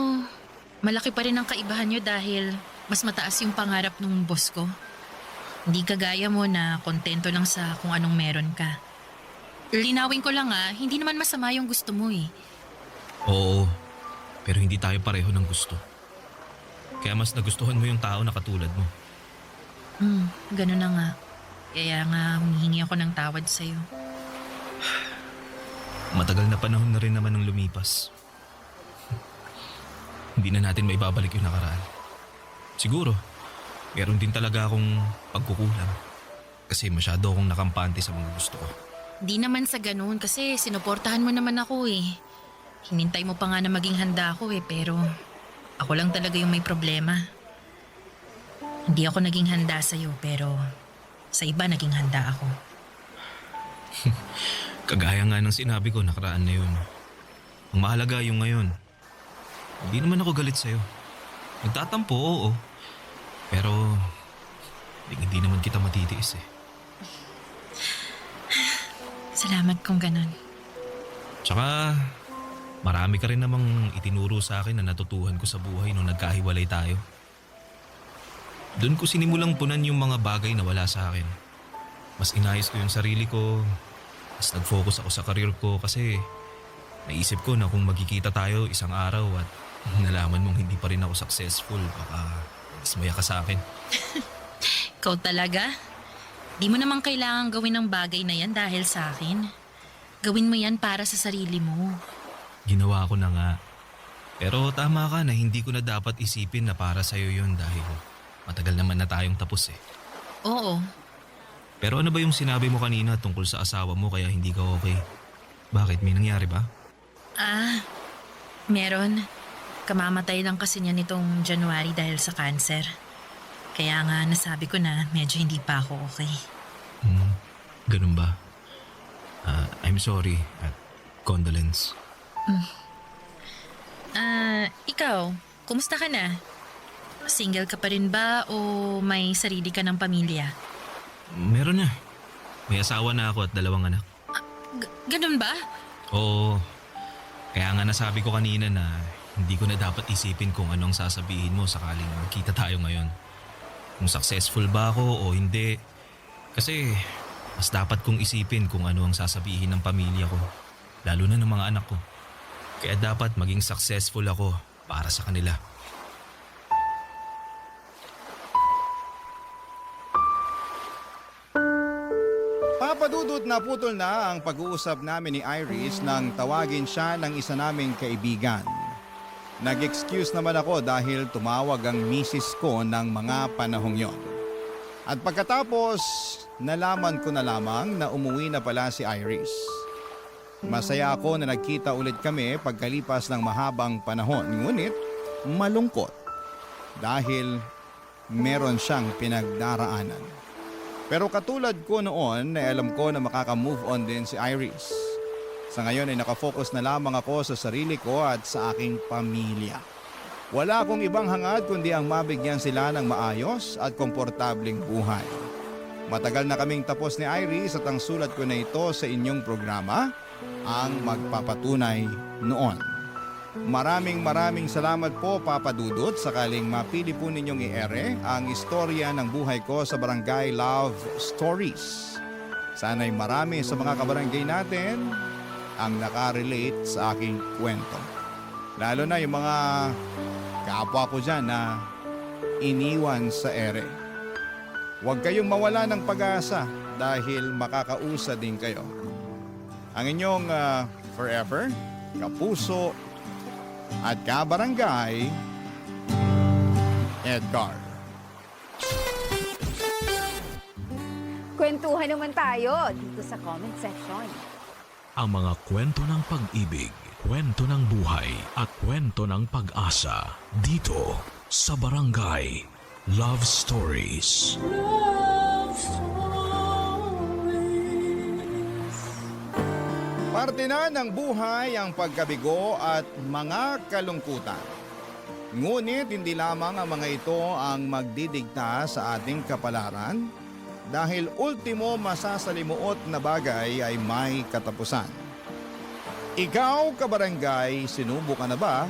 malaki pa rin ang kaibahan niyo dahil mas mataas yung pangarap ng boss ko. Hindi kagaya mo na kontento lang sa kung anong meron ka. Linawin ko lang hindi naman masama yung gusto mo Oo, pero hindi tayo pareho ng gusto. Kaya mas nagustuhan mo yung tao na katulad mo. Ganun na nga. Kaya nga humihingi ako ng tawad sa'yo. Matagal na panahon na rin naman ang lumipas. Hindi na natin maibabalik yung nakaraan. Siguro, meron din talaga akong pagkukulang. Kasi masyado akong nakampante sa mga gusto ko. Di naman sa ganun kasi sinuportahan mo naman ako Hinintay mo pa nga na maging handa ako pero ako lang talaga yung may problema. Hindi ako naging handa sa'yo pero sa iba naging handa ako. Kagaya nga ng sinabi ko nakaraan na yun. Ang mahalaga yung ngayon. Hindi naman ako galit sa'yo. Nagtatampo, oo. Pero hindi naman kita matitiis Salamat kung ganun. Tsaka marami ka rin namang itinuro sa akin na natutuhan ko sa buhay nung nagkahiwalay tayo. Doon ko sinimulang punan yung mga bagay na wala sa akin. Mas inayos ko yung sarili ko. Mas nag-focus ako sa career ko kasi naisip ko na kung magkikita tayo isang araw at nalaman mong hindi pa rin ako successful, baka ismaya ka sa akin. Ikaw talaga? Di mo naman kailangan gawin ang bagay na yan dahil sa akin. Gawin mo yan para sa sarili mo. Ginawa ko na nga. Pero tama ka na hindi ko na dapat isipin na para sa'yo yun dahil matagal naman na tayong tapos Oo. Pero ano ba yung sinabi mo kanina tungkol sa asawa mo kaya hindi ka okay? Bakit? May nangyari ba? Meron. Kamamatay lang kasi niya nitong January dahil sa cancer. Kaya nga nasabi ko na medyo hindi pa ako okay. Ganun ba? I'm sorry at condolence. Ikaw, kumusta ka na? Single ka pa rin ba o may sarili ka ng pamilya? Meron na. May asawa na ako at 2 anak. Ganun ba? Oo. Kaya nga nasabi ko kanina na hindi ko na dapat isipin kung anong sasabihin mo sakaling magkita tayo ngayon. Kung successful ba ako o hindi. Kasi mas dapat kong isipin kung ano ang sasabihin ng pamilya ko. Lalo na ng mga anak ko. Kaya dapat maging successful ako para sa kanila. Papadudot na putol na ang pag-uusap namin ni Iris nang tawagin siya ng isa naming kaibigan. Nag-excuse naman ako dahil tumawag ang misis ko ng mga panahong yon. At pagkatapos, nalaman ko na lamang na umuwi na pala si Iris. Masaya ako na nagkita ulit kami pagkalipas ng mahabang panahon, ngunit malungkot dahil meron siyang pinagdaraanan. Pero katulad ko noon, alam ko na makaka-move on din si Iris. Sa ngayon ay nakafocus na lamang ako sa sarili ko at sa aking pamilya. Wala akong ibang hangad kundi ang mabigyan sila ng maayos at komportabling buhay. Matagal na kaming tapos ni Iris at ang sulat ko na ito sa inyong programa ang magpapatunay noon. Maraming salamat po Papa Dudut sakaling mapili po ninyong i-ere ang istorya ng buhay ko sa Barangay Love Stories. Sana'y marami sa mga kabarangay natin ang nakarelate sa aking kwento. Lalo na yung mga kapwa ko dyan na iniwan sa ere. Huwag kayong mawala ng pag-asa dahil makakausa din kayo. Ang inyong forever, kapuso, at kabarangay, Edgar. Kwentuhan naman tayo dito sa comment section. Ang mga kwento ng pag-ibig, kwento ng buhay, at kwento ng pag-asa dito sa Barangay Love Stories. Parte na ng buhay ang pagkabigo at mga kalungkutan. Ngunit hindi lamang ang mga ito ang magdidikta sa ating kapalaran dahil ultimo masasalimuot na bagay ay may katapusan. Ikaw, kabarangay, sinubo ka na ba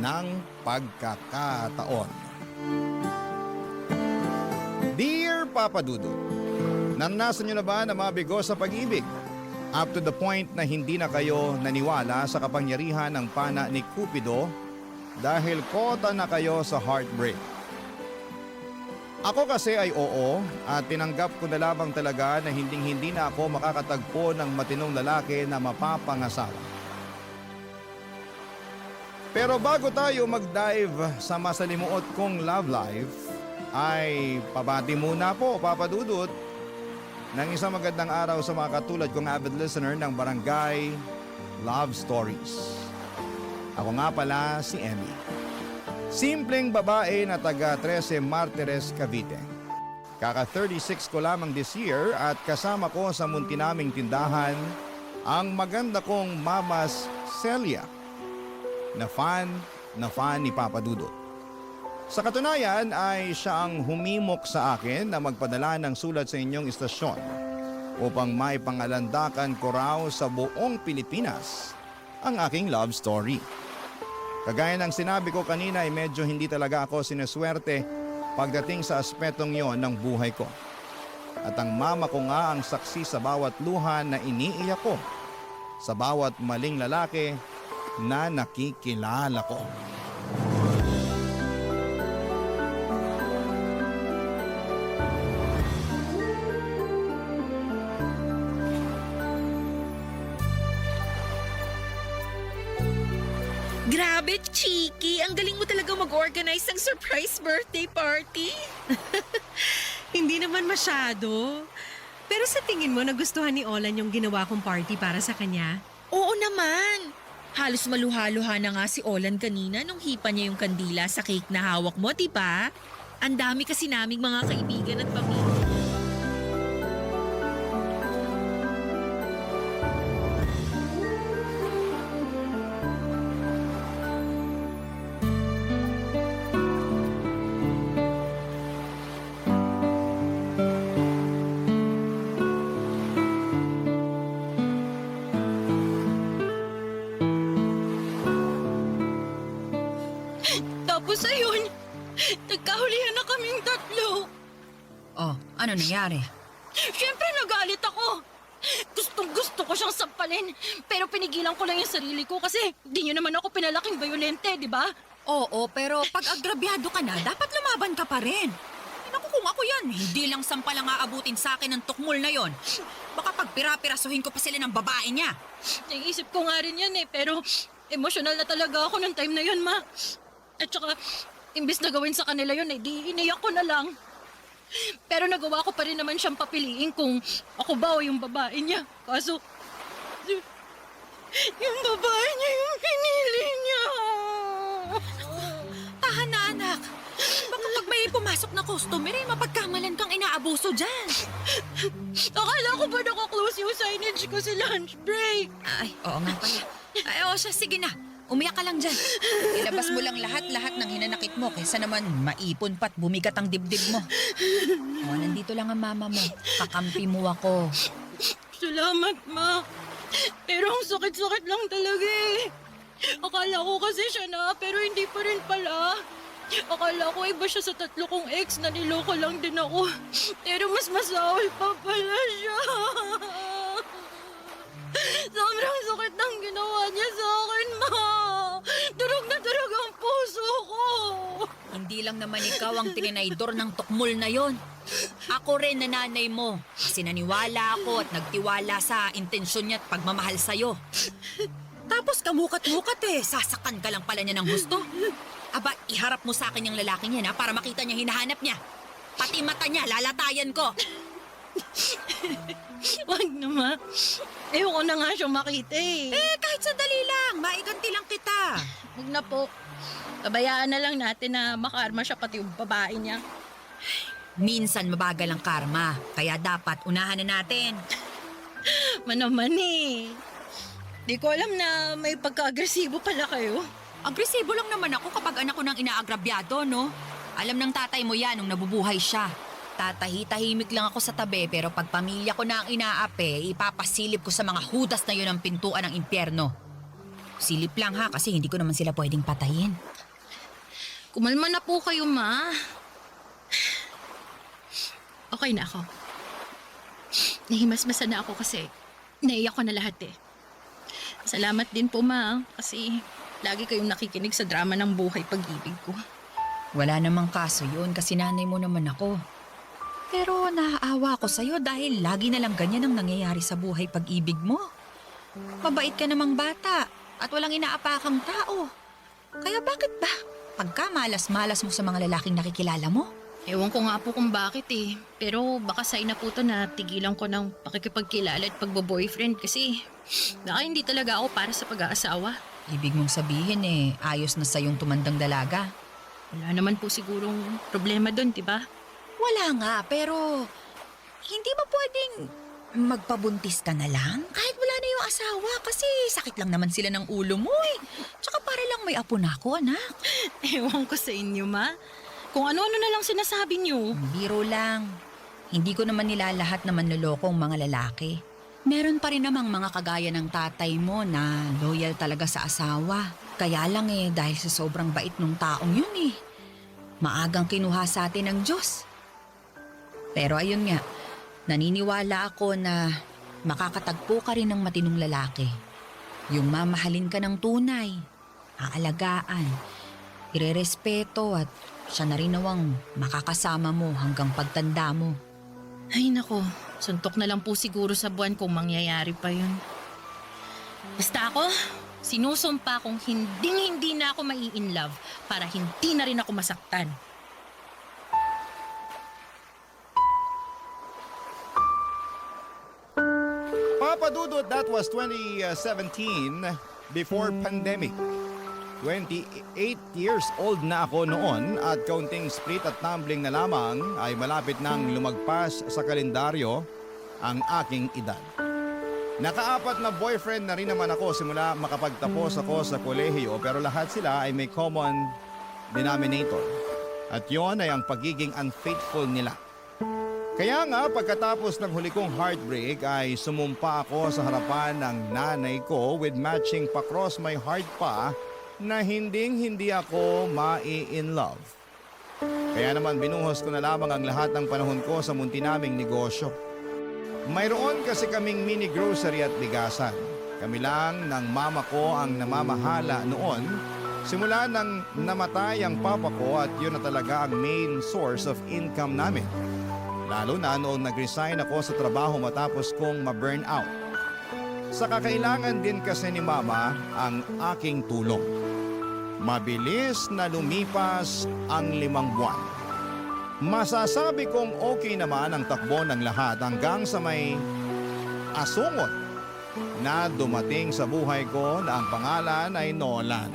ng pagkakataon? Dear Papa Dudut, naranasan niyo na ba na mabigo sa pag-ibig? Up to the point na hindi na kayo naniwala sa kapangyarihan ng pana ni Cupido dahil kota na kayo sa heartbreak. Ako kasi ay oo at tinanggap ko na lamang talaga na hindi na ako makakatagpo ng matinong lalaki na mapapangasawa. Pero bago tayo mag-dive sa masalimuot kong love life, ay pabati muna po Papa Dudut ng isang magandang araw sa mga katulad kong avid listener ng Barangay Love Stories. Ako nga pala si Emmy. Simpleng babae na taga 13 Martires, Cavite. Kaka 36 ko lamang this year at kasama ko sa munti naming tindahan ang maganda kong Mamas Celia na fan ni Papa Dudut. Sa katunayan ay siya ang humimok sa akin na magpadala ng sulat sa inyong istasyon upang maipangalandakan ko raw sa buong Pilipinas ang aking love story. Kagaya ng sinabi ko kanina ay medyo hindi talaga ako sinuswerte pagdating sa aspetong yon ng buhay ko. At ang mama ko nga ang saksi sa bawat luha na iniiyak ko, sa bawat maling lalaki na nakikilala ko. Grabe, Chiki! Ang galing mo talaga mag-organize ng surprise birthday party. Hindi naman masyado. Pero sa tingin mo, nagustuhan ni Olan yung ginawa kong party para sa kanya? Oo naman. Halos maluha-luha na nga si Olan kanina nung hipa niya yung kandila sa cake na hawak mo, di ba? Ang dami kasi naming mga kaibigan at pamilya. Tapos ayun, nagkahulihan na kaming tatlo. Oh, ano nangyari? Siyempre nagalit ako. Gustong-gusto ko siyang sampalin. Pero pinigilan ko lang yung sarili ko kasi di niyo naman ako pinalaking violente, di ba? Oo, pero pag agrabyado ka na, dapat lumaban ka pa rin. Naku, kung ako yan, hindi lang sampalang aabutin sa akin ng tukmol na yon. Baka pag pirapirasuhin ko pa sila ng babae niya. Naisip ko nga rin yan pero emosyonal na talaga ako ng time na yun, ma. At saka, imbis na gawin sa kanila yun, di iniyak ko na lang. Pero nagawa ko pa rin naman siyang papiliin kung ako ba o yung babae niya. Kaso, yung babae niya yung pinili niya. Tahan na, anak. Baka pag may pumasok na customer, mapagkamalan kang inaabuso dyan. Akala ko ba naka-close yung signage ko sa lunch break? Ay, oo nga pala. Ay, oo siya, sige na. Umiyak ka lang dyan. Ilabas mo lang lahat-lahat ng hinanakit mo kaysa naman maipon pa't bumigat ang dibdib mo. O, nandito lang ang mama mo. Kakampi mo ako. Salamat, ma. Pero ang sakit-sakit lang talaga Akala ko kasi siya na, pero hindi pa rin pala. Akala ko iba siya sa 3 kong ex na niloko lang din ako. Pero mas masaway pa pala siya. Sobrang sakit ng ginawa niya sa akin, ma. Durog na durog ang puso ko. Hindi lang naman ikaw ang tininaydor ng tukmol na yon. Ako rin na nanay mo. Kasi naniwala ako at nagtiwala sa intensyon niya at pagmamahal sa'yo. Tapos kamukat-mukat sasakan ka lang pala niya ng gusto. Aba, iharap mo sa akin yung lalaking yan para makita niya hinahanap niya. Pati mata niya, lalatayan ko. Wag na, ma. Ewan ko na nga siyang makita Kahit sandali lang, maiganti lang kita. Wag na po. Pabayaan na lang natin na makarma siya pati yung babae niya. Minsan mabagal ang karma, kaya dapat unahan na natin. Manaman Di ko alam na may pagka-agresibo pala kayo. Agresibo lang naman ako kapag anak ko nang inaagrabyado, no? Alam ng tatay mo yan nung nabubuhay siya. Tatahi-tahimik lang ako sa tabi pero pag pamilya ko na ang inaape, ipapasilip ko sa mga hudas na yun ang pintuan ng impyerno. Silip lang ha kasi hindi ko naman sila pwedeng patayin. Kumalma na po kayo, ma. Okay na ako. Nahimasmasan na ako kasi naiyak ko na lahat Salamat din po, ma. Kasi lagi kayong nakikinig sa drama ng buhay pag-ibig ko. Wala namang kaso yun kasi nanay mo naman ako. Pero naaawa ako sa'yo dahil lagi na lang ganyan ang nangyayari sa buhay pag-ibig mo. Mabait ka namang bata at walang inaapakang tao. Kaya bakit ba pagka malas-malas mo sa mga lalaking nakikilala mo? Ewan ko nga po kung bakit Pero baka sign na po to na tigilan ko ng pakikipagkilala at pagbo-boyfriend kasi baka hindi talaga ako para sa pag-aasawa. Ibig mong sabihin ayos na sa'yong tumandang dalaga. Wala naman po sigurong problema doon, diba? Wala nga, pero hindi ba pwedeng magpabuntis ka na lang? Kahit wala na yung asawa kasi sakit lang naman sila ng ulo mo Tsaka para lang may apo na ako, anak. Ewan ko sa inyo, ma. Kung ano-ano na lang sinasabi niyo. Biro lang. Hindi ko naman nilalahat na manlolokong mga lalaki. Meron pa rin namang mga kagaya ng tatay mo na loyal talaga sa asawa. Kaya lang dahil sa sobrang bait ng taong yun maagang kinuha sa atin ng Diyos. Pero ayun nga, naniniwala ako na makakatagpo ka rin ng matinong lalaki. Yung mamahalin ka ng tunay, aalagaan, irerespeto at siya na rin nawang makakasama mo hanggang pagtanda mo. Ay nako, suntok na lang po siguro sa buwan kung mangyayari pa yun. Basta ako, sinusumpa kong hindi na ako mai-inlove para hindi na rin ako masaktan. Papa Dudut, that was 2017 before pandemic. 28 years old na ako noon at counting split at tumbling na lamang ay malapit nang lumagpas sa kalendaryo ang aking edad. Naka-4 na boyfriend na rin naman ako simula makapagtapos ako sa kolehiyo pero lahat sila ay may common denominator. At yon ay ang pagiging unfaithful nila. Kaya nga pagkatapos ng huli kong heartbreak ay sumumpa ako sa harapan ng nanay ko with matching pa-cross my heart pa na hindi ako ma-in love. Kaya naman binuhos ko na lamang ang lahat ng panahon ko sa munti naming negosyo. Mayroon kasi kaming mini grocery at bigasan. Kami lang ng mama ko ang namamahala noon Simula nang namatay ang papa ko at yun na talaga ang main source of income namin. Lalo na noong nag-resign ako sa trabaho matapos kong ma-burn out. Sa kakailangan din kasi ni mama ang aking tulong. Mabilis na lumipas ang 5 buwan. Masasabi kong okay naman ang takbo ng lahat hanggang sa may asungot na dumating sa buhay ko na ang pangalan ay Nolan.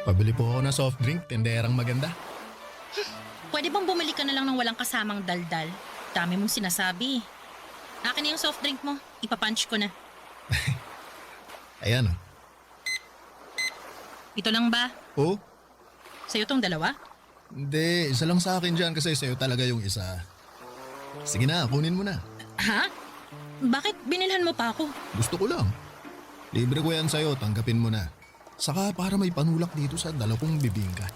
Pabili po ako ng soft drink, tenderang maganda. Pwede bang bumili ka na lang ng walang kasamang daldal? Dami mong sinasabi. Akin na yung soft drink mo. Ipapunch ko na. Ayan oh. Ito lang ba? Oh, Sa'yo tong dalawa? hindi. Isa lang sa akin dyan kasi sa'yo talaga yung isa. Sige na, kunin mo na. Ha? Bakit binilhan mo pa ako? Gusto ko lang. Libre ko yan sa'yo, tanggapin mo na. Saka para may panulak dito sa dala kong bibingka.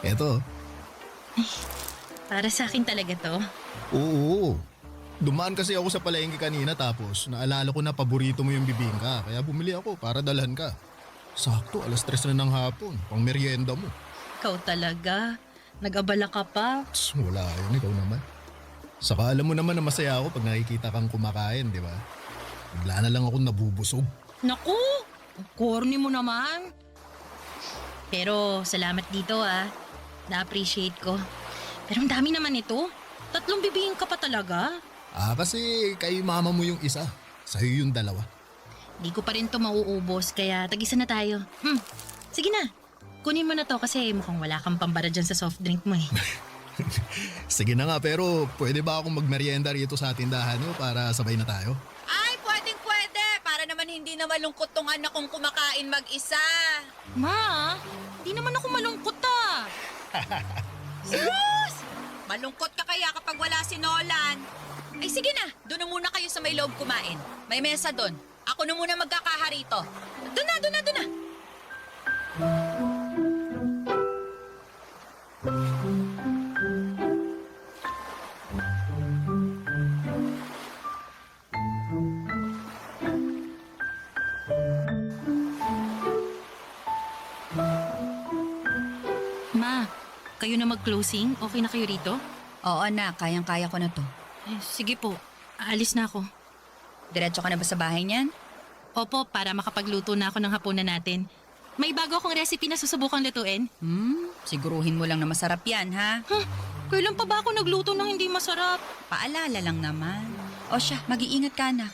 Eto. Para sa akin talaga to. Oo. Dumaan kasi ako sa palengke kanina tapos naalala ko na paborito mo yung bibingka. Kaya bumili ako para dalhan ka. Sakto, 3:00 na ng hapon. Pang merienda mo. Ikaw talaga. Nag-abala ka pa. Tss, wala yun, ikaw naman. Saka alam mo naman na masaya ako pag nakikita kang kumakain, di ba? Bigla na lang ako nabubusog. Naku! Ang corny mo naman. Pero salamat dito Na-appreciate ko. Pero ang dami naman ito. 3 bibingin ka pa talaga. Kasi kay mama mo yung isa. Sa'yo yung 2. Di ko pa rin to mauubos kaya tag-isa na tayo. Sige na. Kunin mo na to kasi mukhang wala kang pambara dyan sa soft drink mo eh. Sige na nga, pero pwede ba akong magmerienda rito sa tindahan nyo para sabay na tayo? Ay, pwedeng-pwede. Para naman hindi na malungkot tong anak kong kumakain mag-isa. Ma, di naman ako malungkot Sus! Malungkot ka kaya kapag wala si Nolan. Ay sige na, doon na muna kayo sa may loob kumain. May mesa doon. Ako na muna magkakaharito. Doon na. Ma, kayo na mag-closing? Okay na kayo rito? Oo na, kayang-kaya ko na to. Sige po, aalis na ako. Diretso ka na ba sa bahay niyan? Opo, para makapagluto na ako ng hapunan natin. May bago akong recipe na susubukang lutuin. Siguruhin mo lang na masarap yan, ha? Kailan pa ba ako nagluto ng hindi masarap? Paalala lang naman. O siya, mag-iingat ka na.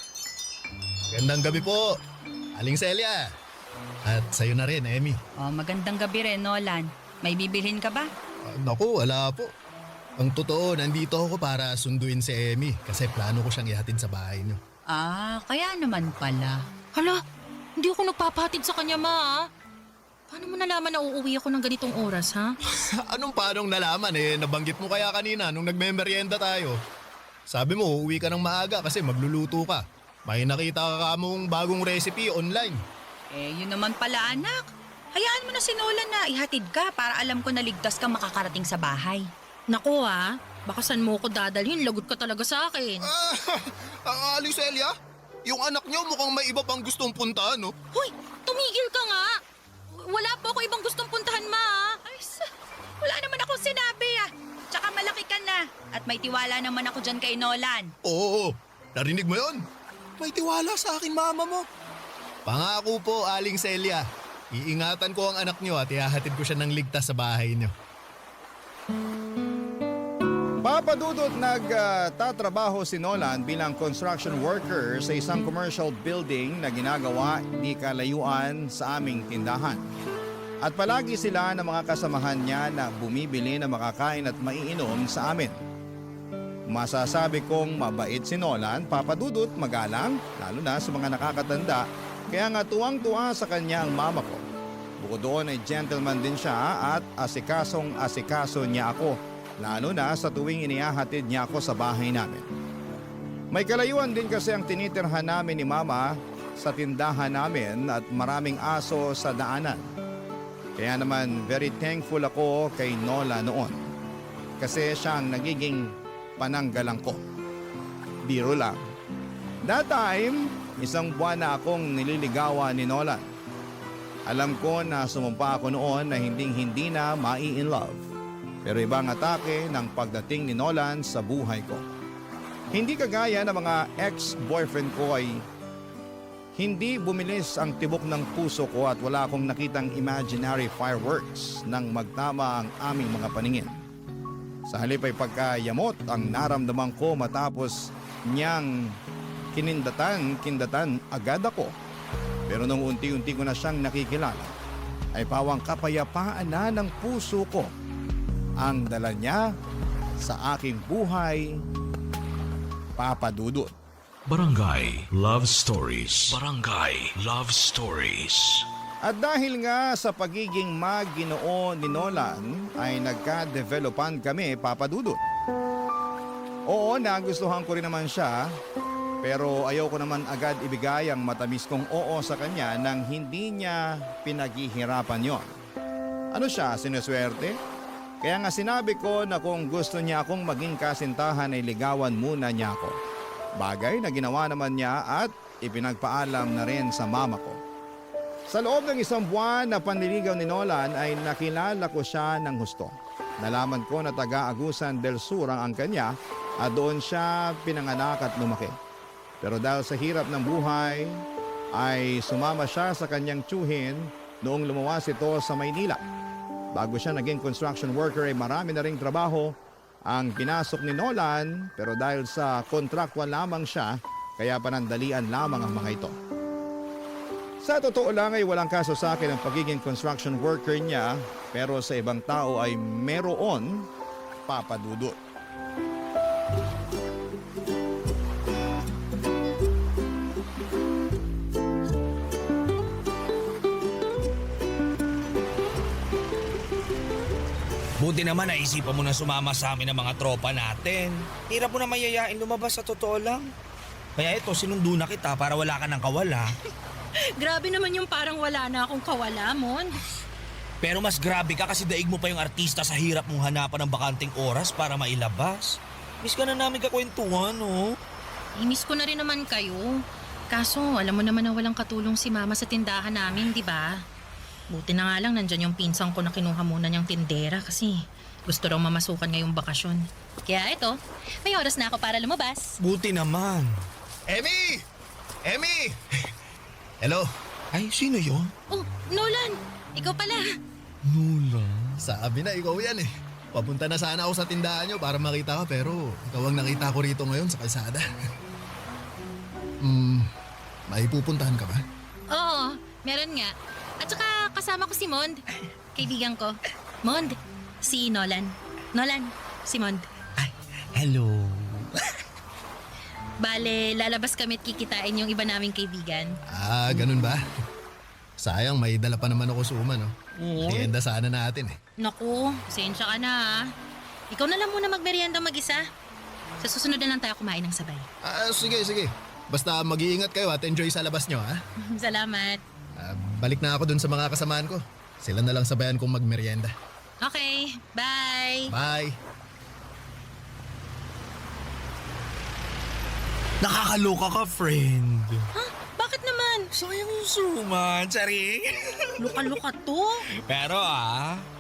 Gandang gabi po, Aling Celia. At sa'yo na rin, Emmy. O, magandang gabi rin, Nolan. May bibilhin ka ba? Naku, wala po. Ang totoo, nandito ako para sunduin si Emmy kasi plano ko siyang ihatid sa bahay niyo. Kaya naman pala. Hala, hindi ako nagpapahatid sa kanya, ma. Paano mo nalaman na uuwi ako ng ganitong oras, ha? Anong paanong nalaman nabanggit mo kaya kanina nung nagmemeryenda tayo. Sabi mo, uuwi ka ng maaga kasi magluluto ka. May nakita ka mong bagong recipe online. Yun naman pala, anak. Hayaan mo na si Nolan na ihatid ka para alam ko na ligtas kang makakarating sa bahay. Naku, baka saan mo ko dadalhin, lagot ka talaga sa akin. Aling Celia, yung anak niyo mukhang may iba pang gustong puntahan, no? Hoy, tumigil ka nga. Wala po ako ibang gustong puntahan, ma. Wala naman akong sinabi, Tsaka malaki ka na. At may tiwala naman ako dyan kay Nolan. Oo, narinig mo yon? May tiwala sa akin mama mo. Pangako po, Aling Celia. Iingatan ko ang anak niyo at ihahatid ko siya ng ligtas sa bahay niyo. Papa Dudut, nagtatrabaho si Nolan bilang construction worker sa isang commercial building na ginagawa di kalayuan sa aming tindahan. At palagi sila ng mga kasamahan niya na bumibili na makakain at maiinom sa amin. Masasabi kong mabait si Nolan, Papa Dudut, magalang, lalo na sa mga nakakatanda, kaya nga tuwang-tuwa sa kanya ang mama ko. Bukod doon ay gentleman din siya at asikasong-asikaso niya ako, lalo na sa tuwing inihahatid niya ako sa bahay namin. May kalayuan din kasi ang tinitirhan namin ni Mama sa tindahan namin at maraming aso sa daanan. Kaya naman very thankful ako kay Nola noon. Kasi siya ang nagiging pananggalang ko. Biro lang. That time, 1 buwan na akong nililigawan ni Nolan. Alam ko na sumumpa ako noon na hindi na mai-in love. Pero ibang atake ng pagdating ni Nolan sa buhay ko. Hindi kagaya ng mga ex-boyfriend ko ay hindi bumilis ang tibok ng puso ko at wala akong nakitang imaginary fireworks nang magtama ang aming mga paningin. Sa halip ay pagkayamot ang naramdaman ko matapos niyang kindatan agad ako. Pero nung unti-unti ko na siyang nakikilala, ay pawang kapayapaan na ng puso ko ang dala niya sa aking buhay, Papa Dudut. Barangay Love Stories. Barangay Love Stories. At dahil nga sa pagiging Maginoo ni Nolan ay nagka-developan kami, Papa Dudut. Oo, nagustuhan ko rin naman siya, pero ayaw ko naman agad ibigay ang matamis kong oo sa kanya nang hindi niya pinaghihirapan yon. Ano siya, sinuswerte? Kaya nga sinabi ko na kung gusto niya akong maging kasintahan ay ligawan muna niya ako. Bagay na ginawa naman niya at ipinagpaalam na rin sa mama ko. Sa loob ng 1 buwan na panliligaw ni Nolan ay nakilala ko siya ng husto. Nalaman ko na taga Agusan del Sur ang angkan niya at doon siya pinanganak at lumaki. Pero dahil sa hirap ng buhay ay sumama siya sa kanyang tiyuhin noong lumawas ito sa Maynila. Bago siya naging construction worker ay marami na ring trabaho ang pinasok ni Nolan, pero dahil sa kontraktual lamang siya, kaya panandalian lamang ang mga ito. Sa totoo lang ay walang kaso sa akin ang pagiging construction worker niya, pero sa ibang tao ay meron, Papa Dudut. Buti naman naisipan mo na sumama sa amin ng mga tropa natin. Hirap mo na mayayain lumabas sa totoo lang. Kaya ito, sinundo na kita para wala ka ng kawala. Grabe naman yung parang wala na akong kawala, Mon. Pero mas grabe ka kasi daig mo pa yung artista sa hirap mong hanapan ng bakanting oras para mailabas. Miss ka na namin kakwentuhan, no? Miss ko na rin naman kayo. Kaso, alam mo naman na walang katulong si Mama sa tindahan namin, di ba? Buti na nga lang nandyan yung pinsang ko na kinuha muna niyang tindera kasi gusto raw mamasukan ngayong bakasyon. Kaya ito, may oras na ako para lumabas. Buti naman. Emmy! Emmy! Hello? Ay, sino yon? Oh, Nolan! Ikaw pala! Nula. Sabi na, ikaw yan eh. Papunta na sana ako sa tindahan nyo para makita ka pero ikaw ang nakita ko rito ngayon sa kalsada. May pupuntahan ka ba? Oo, meron nga. At saka kasama ko si Mond, kaibigan ko. Mond, si Nolan. Nolan, si Mond. Ay, hello. Bale, lalabas kami at kikitain yung iba naming kaibigan. Ah, ganun ba? Sayang, may dala pa naman ako suma, no? Merienda sana natin eh. Naku, sensya ka na ha. Ikaw na lang muna magmerienda mag-isa. Sa susunod na lang tayo kumain ng sabay. Ah, sige, sige. Basta mag-iingat kayo at enjoy sa labas nyo, ha? Salamat. Balik na ako dun sa mga kasamaan ko. Sila na lang sabayan kong magmerienda. Okay, bye. Bye! Nakakaloka ka, friend. Ha? Bakit naman? Sayang yung suman, charing. Luka-luka to. Pero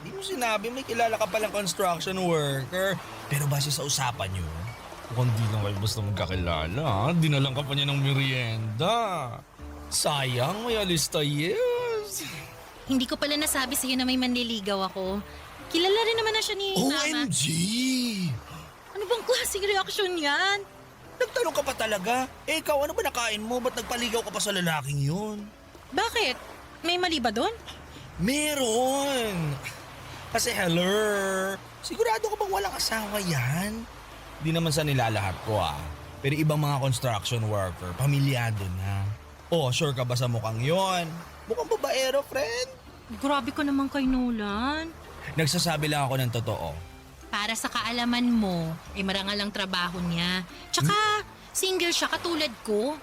di mo sinabi may kilala ka palang construction worker. Pero base sa usapan nyo, kung di lang kayo basta magkakilala, dinalang ka pa niya ng merienda. Sayang, may alista, yes. Hindi ko pala nasabi sa'yo na may manliligaw ako. Kilala rin naman na siya ni Mama. OMG! Ano bang klaseng reaksyon yan? Nagtanong ka pa talaga? Eh, ikaw, ano ba nakain mo? Ba't nagpaligaw ka pa sa lalaking yun? Bakit? May mali ba doon? Meron! Kasi hello, sigurado ka bang walang asawa yan? Di naman sa nilalahat ko Pero ibang mga construction worker, pamilyado na. Oh, sure ka ba sa mukhang yon? Mukhang babaero, friend. Grabe ka naman kay Nolan. Nagsasabi lang ako ng totoo. Para sa kaalaman mo, marangal ang trabaho niya. Tsaka, Single siya katulad ko.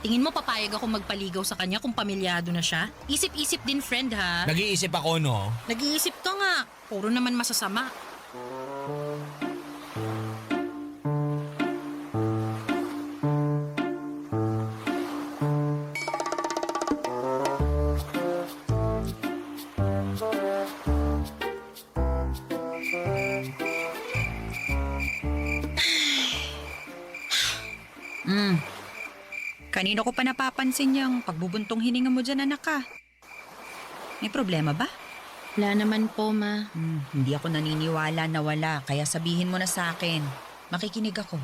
Tingin mo papayag ako magpaligaw sa kanya kung pamilyado na siya? Isip-isip din, friend, ha? Nag-iisip ako, no? Nag-iisip ka nga. Puro naman masasama. Kanino ko pa napapansin yung pagbubuntong hininga mo dyan, anak ka? May problema ba? Wala naman po, ma. Hindi ako naniniwala na wala, kaya sabihin mo na sa akin. Makikinig ako.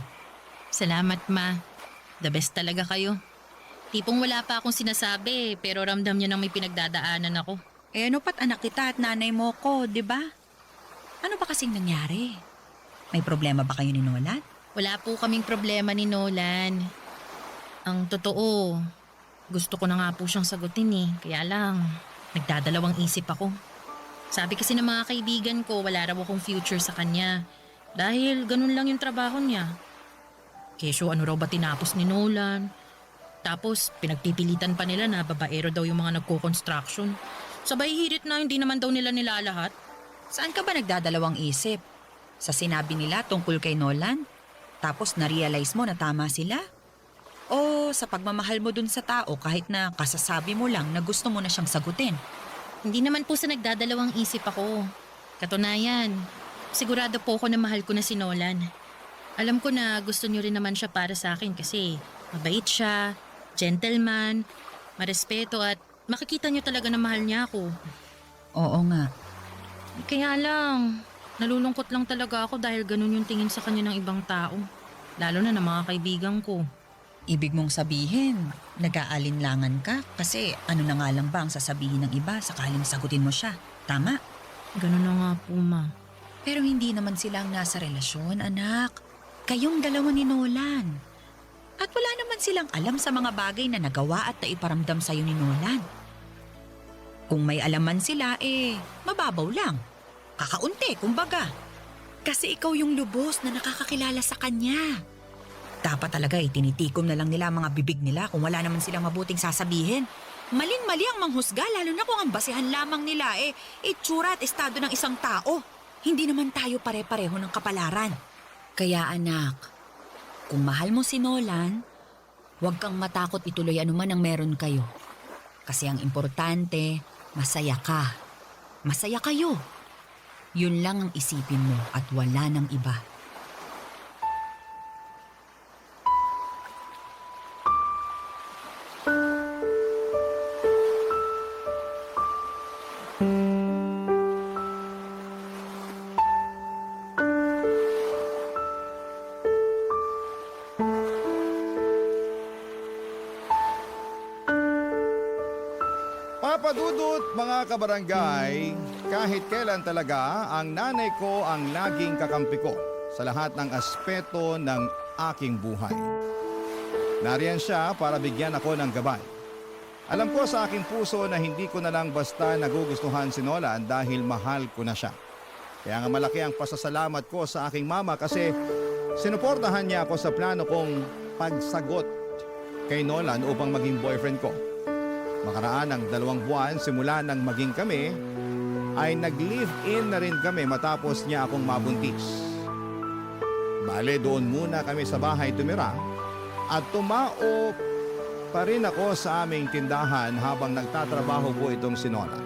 Salamat, ma. The best talaga kayo. Tipong wala pa akong sinasabi, pero ramdam niyo nang may pinagdadaanan ako. Eh ano pat anak kita at nanay mo ko, di ba? Ano ba kasing nangyari? May problema ba kayo ni Nolan? Wala po kaming problema ni Nolan. Ang totoo, gusto ko na nga po siyang sagutin eh. Kaya lang, nagdadalawang isip ako. Sabi kasi ng mga kaibigan ko, wala raw akong future sa kanya. Dahil ganun lang yung trabaho niya. Kesyo ano raw ba tinapos ni Nolan? Tapos pinagpipilitan pa nila na babaero daw yung mga nagko-construction. Sabay hirit na hindi naman daw nila nilalahat. Saan ka ba nagdadalawang isip? Sa sinabi nila tungkol kay Nolan? Tapos na-realize mo na tama sila? O sa pagmamahal mo dun sa tao kahit na kasasabi mo lang na gusto mo na siyang sagutin? Hindi naman po sa nagdadalawang isip ako. Katunayan, sigurado po ako na mahal ko na si Nolan. Alam ko na gusto niyo rin naman siya para sa akin kasi mabait siya, gentleman, marespeto at makikita niyo talaga na mahal niya ako. Oo nga. Kaya lang, nalulungkot lang talaga ako dahil ganun yung tingin sa kanya ng ibang tao. Lalo na ng mga kaibigan ko. Ibig mong sabihin, nag-aalinlangan ka kasi ano na nga lang ba ang sasabihin ng iba sakaling sagutin mo siya. Tama? Ganun na nga po, ma. Pero hindi naman silang nasa relasyon, anak. Kayong dalawa ni Nolan. At wala naman silang alam sa mga bagay na nagawa at naiparamdam sa'yo ni Nolan. Kung may alaman sila, mababaw lang. Kakaunti, kumbaga. Kasi ikaw yung lubos na nakakakilala sa kanya. Dapat talaga tinitikom na lang nila ang mga bibig nila kung wala naman silang mabuting sasabihin. Maling-mali ang manghusga lalo na kung ang basehan lamang nila itsura at estado ng isang tao. Hindi naman tayo pare-pareho ng kapalaran. Kaya anak, kung mahal mo si Nolan, huwag kang matakot ituloy anuman ang meron kayo. Kasi ang importante, masaya ka. Masaya kayo. Yun lang ang isipin mo at wala nang iba. Papadudot mga kabarangay, kahit kailan talaga ang nanay ko ang laging kakampi ko sa lahat ng aspeto ng aking buhay. Nariyan siya para bigyan ako ng gabay. Alam ko sa aking puso na hindi ko na lang basta nagugustuhan si Nolan dahil mahal ko na siya. Kaya nga malaki ang pasasalamat ko sa aking mama kasi sinuportahan niya ako sa plano kong pagsagot kay Nolan upang maging boyfriend ko. Makaraan ng 2 buwan simula nang maging kami, ay nag-live-in na rin kami matapos niya akong mabuntis. Bale, doon muna kami sa bahay tumira at tumao pa rin ako sa aming tindahan habang nagtatrabaho po itong si Nola.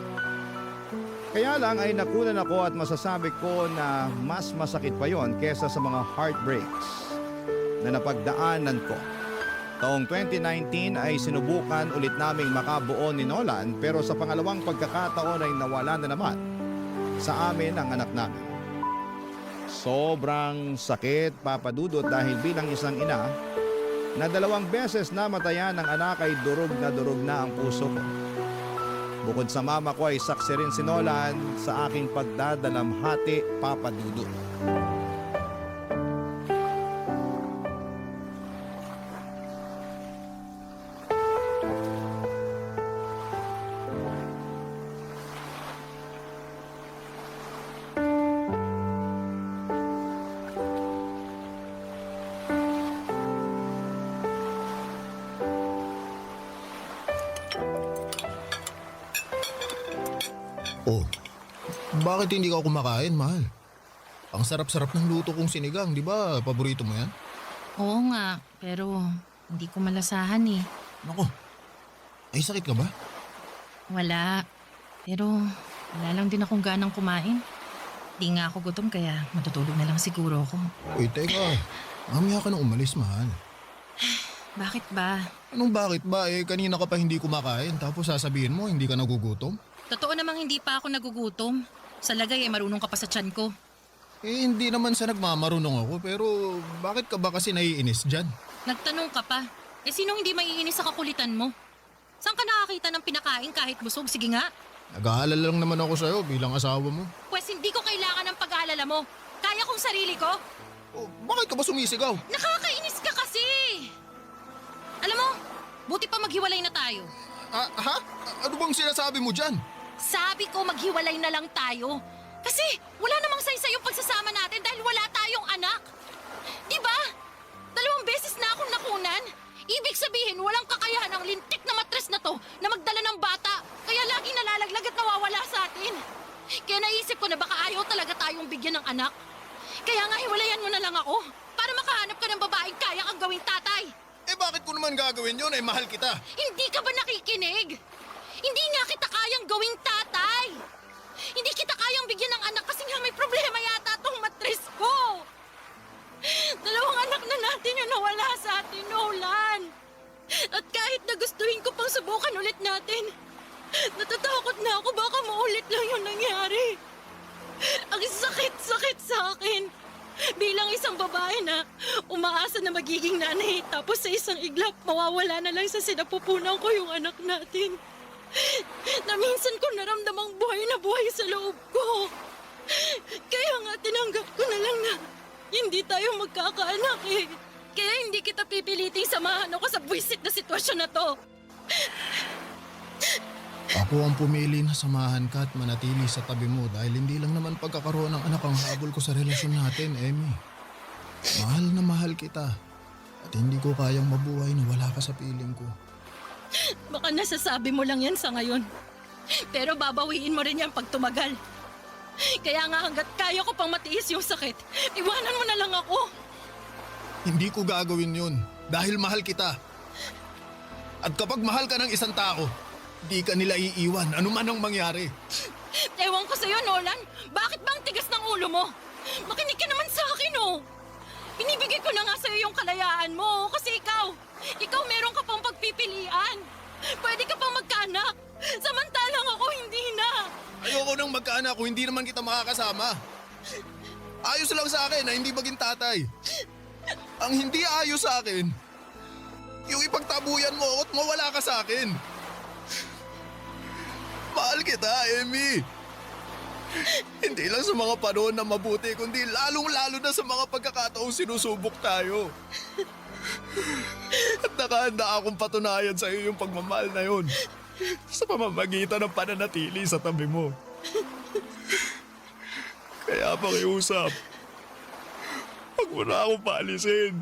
Kaya lang ay nakunan ako at masasabi ko na mas masakit pa yon kesa sa mga heartbreaks na napagdaanan ko. Taong 2019 ay sinubukan ulit naming makabuo ni Nolan pero sa pangalawang pagkakataon ay nawala na naman sa amin ang anak namin. Sobrang sakit, Papadudot, dahil bilang isang ina na 2 beses namatayan ng anak ay durog na ang puso ko. Bukod sa mama ko ay saksi rin si Nolan sa aking pagdadalamhati, Papadudot. Oh, bakit hindi ka kumakain, mahal? Ang sarap-sarap ng luto kong sinigang, di ba? Paborito mo yan? Oo nga, pero hindi ko malasahan eh. Nako, ay sakit ka ba? Wala. Pero wala lang din akong ganang kumain. Di nga ako gutom kaya matutulog na lang siguro ako. Uy, teka. Mamaya ka na umalis, mahal. Bakit ba? Anong bakit ba? Kanina ka pa hindi kumakain tapos sasabihin mo hindi ka nagugutom? Totoo namang hindi pa ako nagugutom. Sa lagay marunong ka pa sa tiyan ko. Hindi naman sa nagmamarunong ako pero bakit ka ba kasi naiinis dyan? Nagtanong ka pa. Sinong hindi maiinis sa kakulitan mo? Saan ka nakakita ng pinakain kahit busog? Sige nga. Nag-aalala lang naman ako sa'yo bilang asawa mo. Pwes hindi ko kailangan ng pag-aalala mo. Kaya kong sarili ko. Oh, bakit ka ba sumisigaw? Nakakainis ka kasi! Alam mo, buti pa maghiwalay na tayo. Ha? Ano bang sinasabi mo dyan? Sabi ko maghiwalay na lang tayo. Kasi wala namang saysay yung pagsasama natin dahil wala tayong anak. Diba? 2 beses na akong nakunan. Ibig sabihin, walang kakayahan ang lintik na matres na to na magdala ng bata. Kaya laging nalalaglag at nawawala sa atin. Kaya naisip ko na baka ayaw talaga tayong bigyan ng anak. Kaya nga hiwalayan mo na lang ako para makahanap ka ng babaeng kaya kang gawing tatay. Bakit ko naman gagawin yun? Mahal kita. Hindi ka ba nakikinig? Hindi nga kita kayang gawing tatay. Hindi kita kayang bigyan ng anak kasi nga may problema yata tong matres ko. 2 anak na natin yung nawala sa atin, Nolan. At kahit na gustuhin ko pang subukan ulit natin, natatakot na ako baka maulit lang yung nangyari. Ang sakit-sakit sa akin. Bilang isang babae na umaasa na magiging nanay tapos sa isang iglap mawawala na lang sa sinapupunan ko yung anak natin. Na minsan ko naramdamang buhay na buhay sa loob ko. Kaya nga tinanggap ko na lang na hindi tayo magkakaanak eh. Kaya hindi kita pipiliting samahan ako sa buwisit na sitwasyon na to. Ako ang pumili na samahan ka at manatili sa tabi mo dahil hindi lang naman pagkakaroon ng anak ang habol ko sa relasyon natin, Emmy. Mahal na mahal kita at hindi ko kayang mabuhay na wala ka sa piling ko. Baka nasasabi mo lang yan sa ngayon. Pero babawiin mo rin yan pag tumagal. Kaya nga hanggat kaya ko pang matiis yung sakit, iwanan mo na lang ako. Hindi ko gagawin yun dahil mahal kita. At kapag mahal ka ng isang tao, di ka nila iiwan anuman ang mangyari. Ewan ko sa'yo, Nolan. Bakit ba ang tigas ng ulo mo? Makinig ka naman sa akin, oh. Binibigay ko na nga sa'yo yung kalayaan mo kasi ikaw meron ka pang pagpipilian. Pwede ka pang magkaanak. Samantalang ako hindi na. Ayoko nang magkaanak kung hindi naman kita makakasama. Ayos lang sa akin na hindi maging tatay. Ang hindi ayos sa akin, yung ipagtabuyan mo at mawala ka sa akin. Mahal kita, Emmy. Hindi lang sa mga panahon na mabuti, kundi lalong-lalo na sa mga pagkakataong sinusubok tayo. At nakahanda akong patunayan sa iyo yung pagmamahal na yun sa pamamagitan ng pananatili sa tabi mo. Kaya pakiusap, huwag mo na akong paalisin.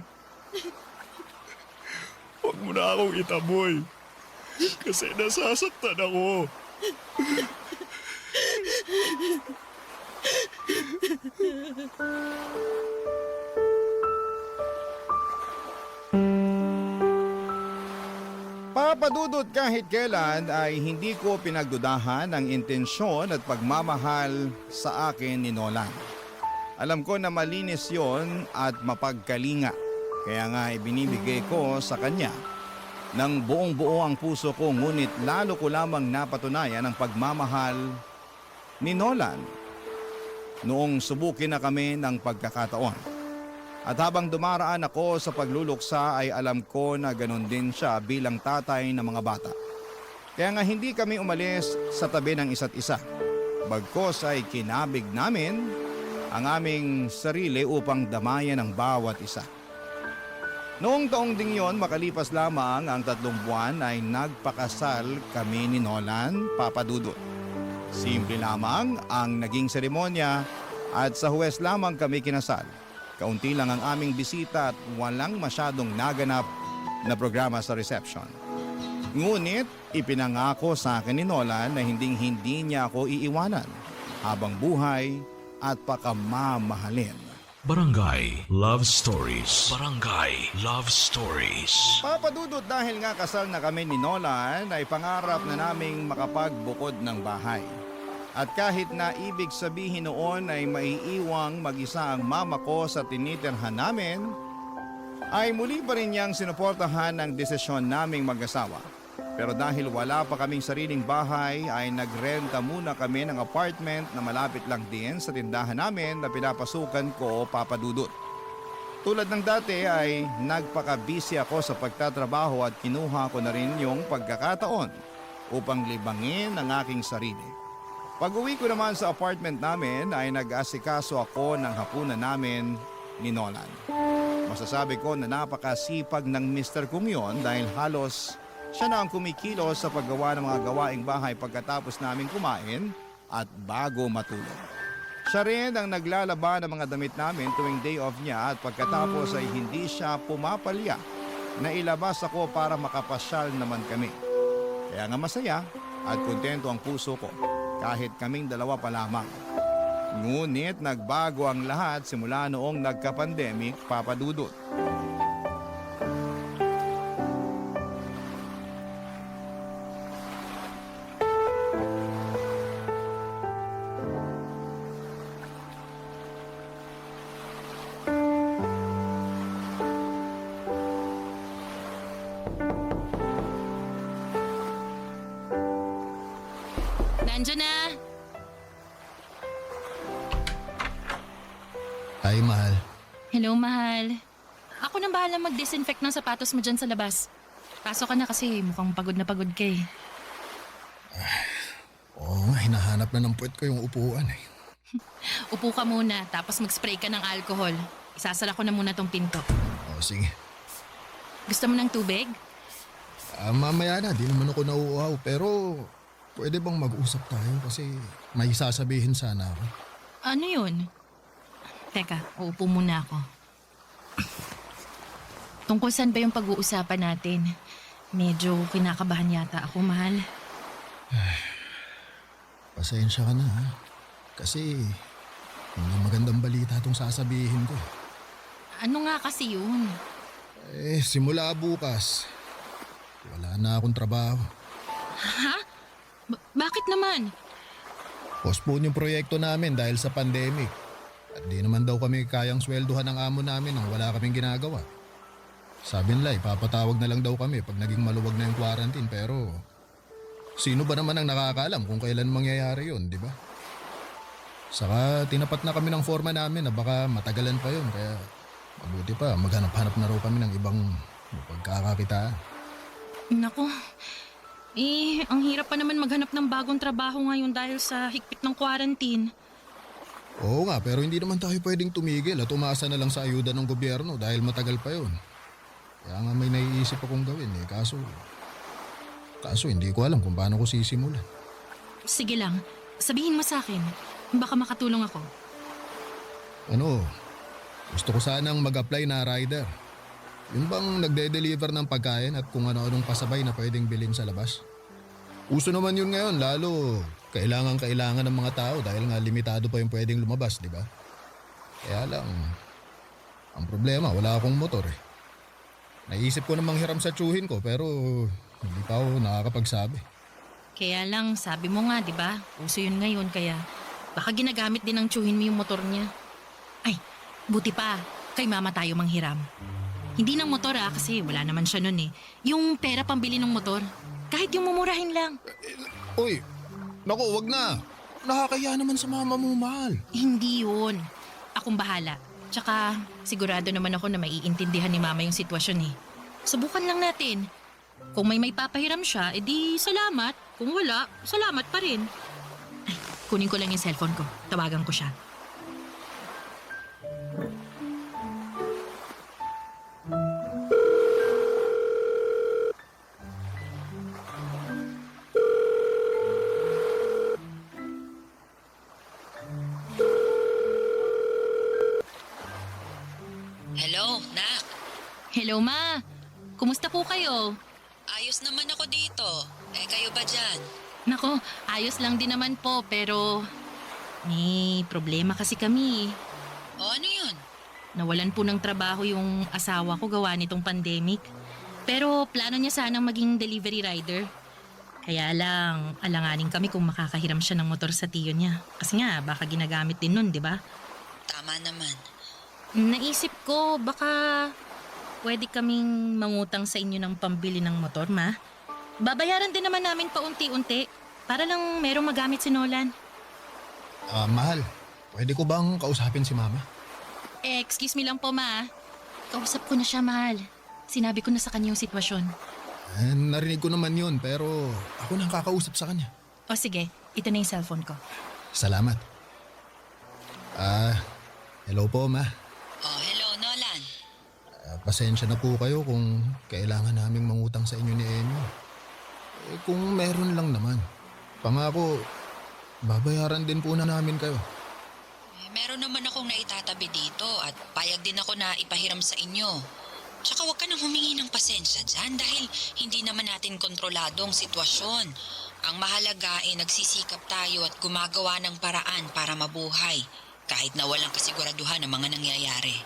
Huwag mo na akong itaboy. Kasi nasasaktan ako. Papadudot kahit kailan ay hindi ko pinagdudahan ang intensyon at pagmamahal sa akin ni Nolan. Alam ko na malinis yon at mapagkalinga. Kaya nga ibinibigay ko sa kanya ng buong buo ang puso ko, ngunit lalo ko lamang napatunayan ang pagmamahal ni Nolan noong subukin na kami ng pagkakataon. At habang dumaraan ako sa pagluluksa ay alam ko na ganun din siya bilang tatay ng mga bata. Kaya nga hindi kami umalis sa tabi ng isa't isa. Bagkos ay kinabig namin ang aming sarili upang damayan ang bawat isa. Noong taong ding yon, makalipas lamang ang 3 buwan ay nagpakasal kami ni Nolan, Papa Dudut. Simple lamang ang naging seremonya at sa Huwes lamang kami kinasal. Kaunti lang ang aming bisita at walang masyadong naganap na programa sa reception. Ngunit ipinangako sa akin ni Nolan na hindi niya ako iiwanan habang buhay at pakamamahalin. Barangay Love Stories. Barangay Love Stories. Papadudot dahil nga kasal na kami ni Nolan ay pangarap na naming makapagbukod ng bahay. At kahit na ibig sabihin noon ay maiiwang mag-isa ang mama ko sa tinitirhan namin, ay muli pa rin niyang sinuportahan ang desisyon naming mag-asawa. Pero dahil wala pa kaming sariling bahay ay nagrenta muna kami ng apartment na malapit lang din sa tindahan namin na pinapasukan ko, Papa Dudut. Tulad ng dati ay nagpaka-busy ako sa pagtatrabaho at kinuha ko na rin yung pagkakataon upang libangin ang aking sarili. Pag-uwi ko naman sa apartment namin ay nag-asikaso ako ng hapunan namin ni Nolan. Masasabi ko na napakasipag ng Mr. Kung yon dahil halos siya na ang kumikilos sa paggawa ng mga gawaing bahay pagkatapos namin kumain at bago matulog. Siya rin ang naglalaba ng mga damit namin tuwing day off niya at pagkatapos ay hindi siya pumapalya na ilabas ako para makapasyal naman kami. Kaya nga masaya at kontento ang puso ko kahit kaming dalawa pa lamang. Ngunit nagbago ang lahat simula noong nagka-pandemic, Papa Dudut. Nandiyan na! Ay, mahal. Hello, mahal. Ako nang bahala mag-disinfect ng sapatos mo dyan sa labas. Pasok ka na kasi mukhang pagod na pagod ka eh. Oo nga, hinahanap na ng puwet ko yung upuan eh. Upo ka muna, tapos mag-spray ka ng alcohol. Isasara ko na muna tong pinto. O, sige. Gusto mo ng tubig? Mamaya na, di naman ako nauuhaw. Pero pwede bang mag-usap tayo kasi may sasabihin sana ako. Ano yun? Teka, uupo muna ako. Tungkol saan ba yung pag-uusapan natin? Medyo kinakabahan yata ako, mahal. Pasensya ka na ha. Kasi hindi magandang balita itong sasabihin ko. Ano nga kasi yun? Simula bukas, wala na akong trabaho. Ha? Bakit naman? Postpone yung proyekto namin dahil sa pandemic. At di naman daw kami kayang swelduhan ng amo namin nang wala kaming ginagawa. Sabi nila, ipapatawag na lang daw kami pag naging maluwag na yung quarantine. Pero sino ba naman ang nakakaalam kung kailan mangyayari yun, di ba? Saka tinapat na kami ng forma namin na baka matagalan pa yun. Kaya mabuti pa, maghanap-hanap na raw kami ng ibang pagkakakitaan. Nako, ang hirap pa naman maghanap ng bagong trabaho ngayon dahil sa higpit ng quarantine. Oo nga, pero hindi naman tayo pwedeng tumigil at umasa na lang sa ayuda ng gobyerno dahil matagal pa yun. Kaya nga may naiisip akong gawin eh, kaso hindi ko alam kung paano ko sisimulan. Sige lang, sabihin mo sa akin. Baka makatulong ako. Gusto ko sanang mag-apply na rider. Yun bang nagde-deliver ng pagkain at kung ano-anong pasabay na pwedeng bilhin sa labas? Uso naman yun ngayon, lalo kailangan ng mga tao dahil nga limitado pa yung pwedeng lumabas, di ba? Kaya lang, ang problema, wala akong motor eh. Naisip ko namang hiram sa tsuhin ko pero hindi pa ako nakakapagsabi. Kaya lang, sabi mo nga, di ba? Uso yun ngayon, kaya baka ginagamit din ng tsuhin mo yung motor niya. Ay, buti pa, kay mama tayo manghiram. Hindi ng motor kasi wala naman siya nun eh. Yung pera pambili ng motor, kahit yung mumurahin lang. Uy, naku, wag na. Nakakaya naman sa mama mo, mahal. Hindi yun. Akong bahala. Tsaka, sigurado naman ako na maiintindihan ni mama yung sitwasyon eh. Subukan lang natin. Kung may papahiram siya, edi salamat. Kung wala, salamat pa rin. Ay, kunin ko lang yung cellphone ko. Tawagan ko siya. Hello, Nak. Hello, Ma. Kumusta po kayo? Ayos naman ako dito. Eh, kayo ba dyan? Nako, ayos lang din naman po pero may problema kasi kami. O ano yun? Nawalan po ng trabaho yung asawa ko gawa nitong pandemic. Pero plano niya sanang maging delivery rider. Kaya lang, alanganin kami kung makakahiram siya ng motor sa tiyo niya. Kasi nga, baka ginagamit din nun, di ba? Tama naman. Naisip ko, baka pwede kaming mangutang sa inyo ng pambili ng motor, ma. Babayaran din naman namin paunti-unti para lang merong magamit si Nolan. Mahal, pwede ko bang kausapin si Mama? Excuse me lang po, ma. Kausap ko na siya, mahal. Sinabi ko na sa kanya yung sitwasyon. Narinig ko naman yun, pero ako nang kakausap sa kanya. O sige, ito na yung cellphone ko. Salamat. Hello po, Ma. Oh, hello, Nolan. Pasensya na po kayo kung kailangan naming mangutang sa inyo ni Amy. Kung meron lang naman. Pangako, babayaran din po na namin kayo. Meron naman akong naitatabi dito at payag din ako na ipahiram sa inyo. Tsaka huwag ka nang humingi ng pasensya dyan dahil hindi naman natin kontrolado ang sitwasyon. Ang mahalaga ay nagsisikap tayo at gumagawa ng paraan para mabuhay kahit na walang kasiguraduhan ng mga nangyayari.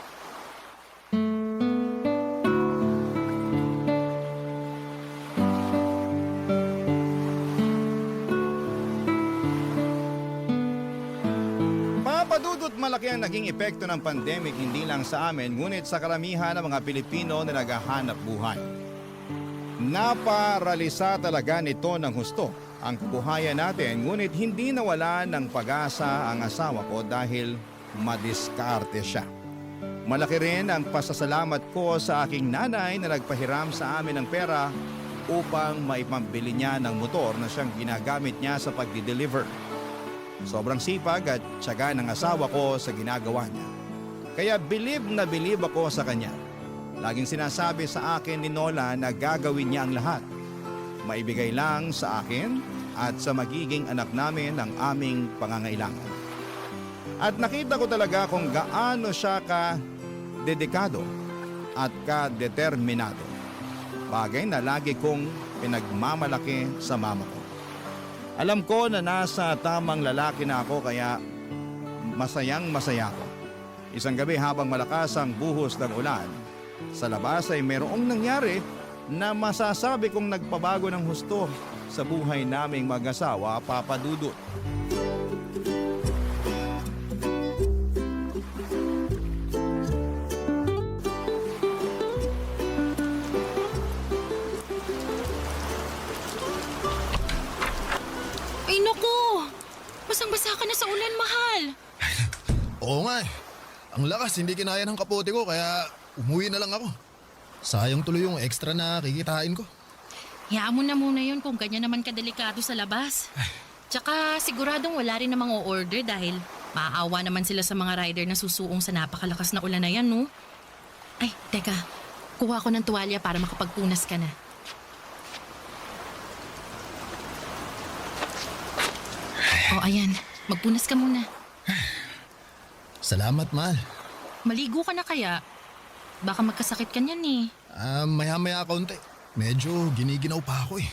Papadudot malaki ang naging epekto ng pandemic hindi lang sa amin ngunit sa karamihan ng mga Pilipino na naghahanap buhay. Naparalisa talaga nito ng husto ang kabuhayan natin ngunit hindi nawala ng pag-asa ang asawa ko dahil madiskarte siya. Malaki rin ang pasasalamat ko sa aking nanay na nagpahiram sa amin ng pera upang maipambili niya ng motor na siyang ginagamit niya sa pagdi-deliver. Sobrang sipag at tiyaga ng asawa ko sa ginagawa niya. Kaya bilib na bilib ako sa kanya. Laging sinasabi sa akin ni Nola na gagawin niya ang lahat. Maibigay lang sa akin at sa magiging anak namin ang aming pangangailangan. At nakita ko talaga kung gaano siya ka-dedikado at ka-determinado. Bagay na lagi kong pinagmamalaki sa mama ko. Alam ko na nasa tamang lalaki na ako kaya masayang masaya ako. Isang gabi habang malakas ang buhos ng ulan, sa labas ay mayroong nangyari na masasabi kong nagpabago ng husto sa buhay naming mag-asawa, Papa Dudut. Ay naku! Basang-basa ka na sa ulan, mahal. Oo nga eh. Ang lakas, hindi kinaya ng kapote ko kaya umuwi na lang ako. Sayang tuloy yung extra na kikitain ko. Hayaan mo na muna yun kung ganyan naman kadelikado sa labas. Tsaka siguradong wala rin namang o-order dahil maaawa naman sila sa mga rider na susuong sa napakalakas na ulan na yan, no? Ay, teka. Kuha ko ng tuwalya para makapagpunas ka na. O, ayan. Magpunas ka muna. Salamat, mahal. Maligo ka na kaya? Baka magkasakit ka niyan eh. Maya-maya kaunti. Medyo giniginaw pa ako eh.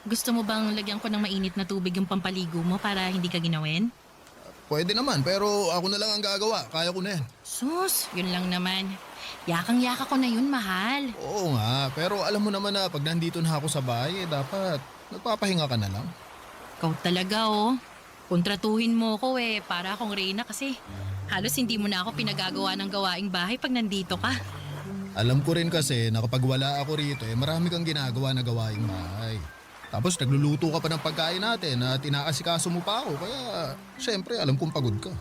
Gusto mo bang lagyan ko ng mainit na tubig yung pampaligo mo para hindi ka ginawin? Pwede naman pero ako na lang ang gagawa. Kaya ko na yan. Sus, yun lang naman. Yakang-yaka ko na yun, mahal. Oo nga, pero alam mo naman na pag nandito na ako sa bahay, dapat nagpapahinga ka na lang. Ikaw talaga, oh. Kontratuhin mo ko eh, para akong Reyna kasi halos hindi mo na ako pinagagawa ng gawaing bahay pag nandito ka. Alam ko rin kasi na kapag wala ako rito, marami kang ginagawa na gawaing bahay. Tapos nagluluto ka pa ng pagkain natin at inaasikaso mo pa ako, kaya syempre alam kong pagod ka.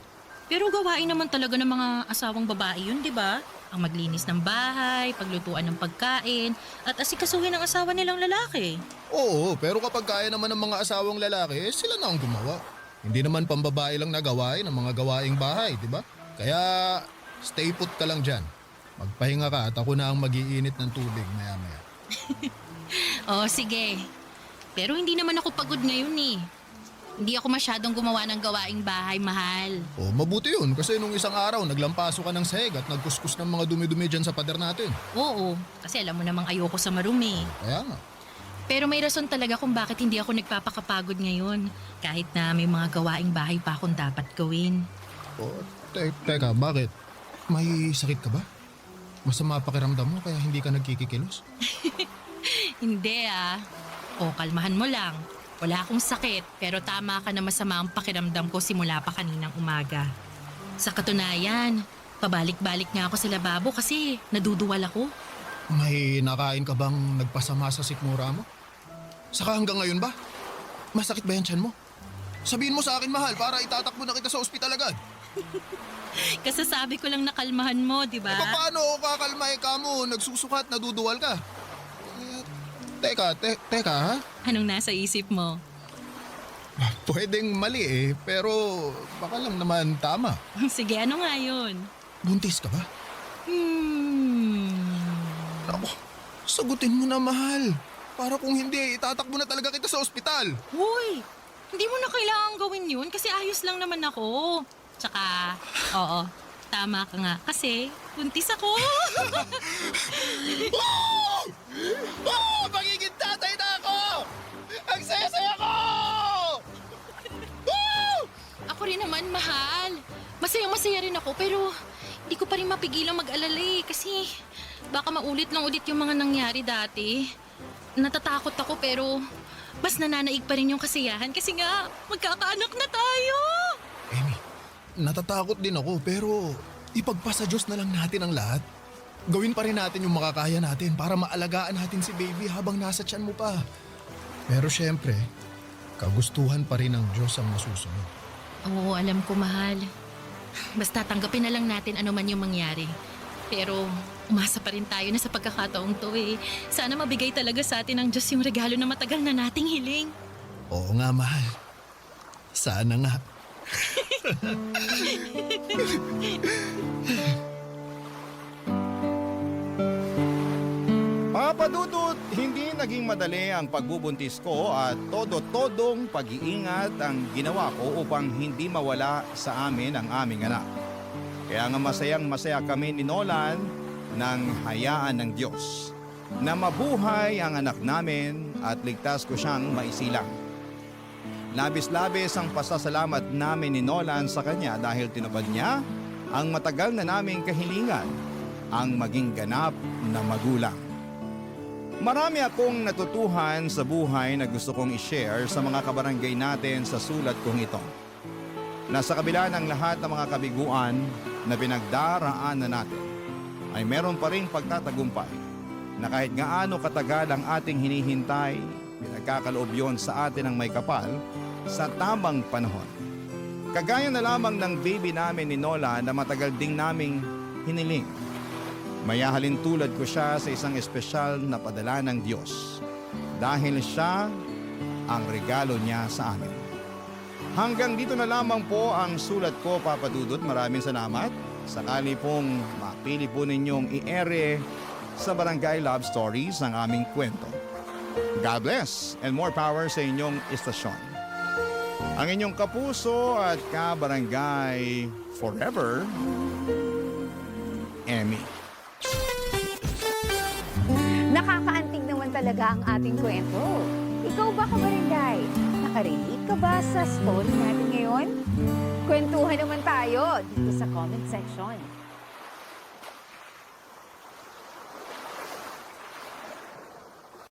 Pero gawain naman talaga ng mga asawang babae yun, di ba? Ang maglinis ng bahay, paglutuan ng pagkain, at asikasuhin ang asawa nilang lalaki. Oo, pero kapag kaya naman ng mga asawang lalaki, sila na ang gumawa. Hindi naman pambabae lang na gawain ang mga gawaing bahay, di ba? Kaya stay put ka lang dyan. Magpahinga ka at ako na ang mag-iinit ng tubig maya-maya. Oo, sige. Pero hindi naman ako pagod ngayon eh. Hindi ako masyadong gumawa ng gawaing bahay, mahal. O mabuti yun kasi nung isang araw naglampaso ka ng sahig at nagkuskus ng mga dumi-dumi dyan sa pader natin. Oo, kasi alam mo namang ayoko sa marumi. Kaya nga. Pero may rason talaga kung bakit hindi ako nagpapakapagod ngayon. Kahit na may mga gawaing bahay pa akong dapat gawin. Oh, teka, bakit? May sakit ka ba? Masama pakiramdam mo kaya hindi ka nagkikikilos? Hindi O, kalmahan mo lang. Wala akong sakit, pero tama ka na masama ang pakiramdam ko simula pa kaninang umaga. Sa katunayan, pabalik-balik nga ako sa lababo kasi naduduwal ako. May nakain ka bang nagpasama sa sikmura mo? Saka hanggang ngayon ba? Masakit ba yan tiyan mo? Sabihin mo sa akin, mahal, para itatakbo na kita sa ospital agad. Kasasabi ko lang na kalmahan mo, di ba? Paano ako kakalmay ka mo? Nagsusukat, naduduwal ka. Teka ha? Anong nasa isip mo? Pwedeng mali pero baka lang naman tama. Sige, ano nga yun? Buntis ka ba? Ako, sagutin mo na, mahal. Para kung hindi, itatakbo na talaga kita sa ospital. Hoy! Hindi mo na kailangan gawin yun kasi ayos lang naman ako. Tsaka, oo, tama ka nga kasi buntis ako. Magiging tatay na ako! Ang saya-saya ko! Ako rin naman, mahal. Masayang-masaya rin ako pero hindi ko pa rin mapigilang mag-alala kasi baka maulit lang ulit yung mga nangyari dati. Natatakot ako pero mas nananaig pa rin yung kasiyahan kasi nga magkakaanak na tayo. Amy, natatakot din ako pero ipagpasa Diyos na lang natin ang lahat. Gawin pa rin natin yung makakaya natin para maalagaan natin si baby habang nasa tiyan mo pa. Pero syempre, kagustuhan pa rin ng Diyos ang masusunod. Oo, alam ko, mahal. Basta tanggapin na lang natin ano man yung mangyari. Pero umasa pa rin tayo na sa pagkakataong to Sana mabigay talaga sa atin ng Diyos yung regalo na matagal na nating hiling. Oo nga, mahal. Sana nga. Papa Dudut, hindi naging madali ang pagbubuntis ko at todo-todong pag-iingat ang ginawa ko upang hindi mawala sa amin ang aming anak. Kaya nga masayang-masaya kami ni Nolan nang hayaan ng Diyos na mabuhay ang anak namin at ligtas ko siyang maisilang. Labis-labis ang pasasalamat namin ni Nolan sa kanya dahil tinupad niya ang matagal na naming kahilingan, ang maging ganap na magulang. Marami akong natutuhan sa buhay na gusto kong i-share sa mga kabarangay natin sa sulat kong ito. Nasa kabila ng lahat ng mga kabiguan na pinagdaraanan natin, ay meron pa rin pagtatagumpay na kahit gaano katagal ang ating hinihintay, pinagkakaloob yon sa atin ng may kapal sa tamang panahon. Kagaya na lamang ng baby namin ni Nola na matagal ding naming hiniling. Mayahalin tulad ko siya sa isang espesyal na padala ng Diyos dahil siya ang regalo niya sa amin. Hanggang dito na lamang po ang sulat ko, Papa Dudut. Maraming salamat. Sakali pong mapili po ninyong i-ere sa Barangay Love Stories ang aming kwento. God bless and more power sa inyong istasyon. Ang inyong kapuso at kabarangay forever, Emmy. Nakakaantig naman talaga ang ating kwento. Ikaw ba, kabarangay? Nakarelate ka ba sa story natin ngayon? Kwentuhan naman tayo dito sa comment section.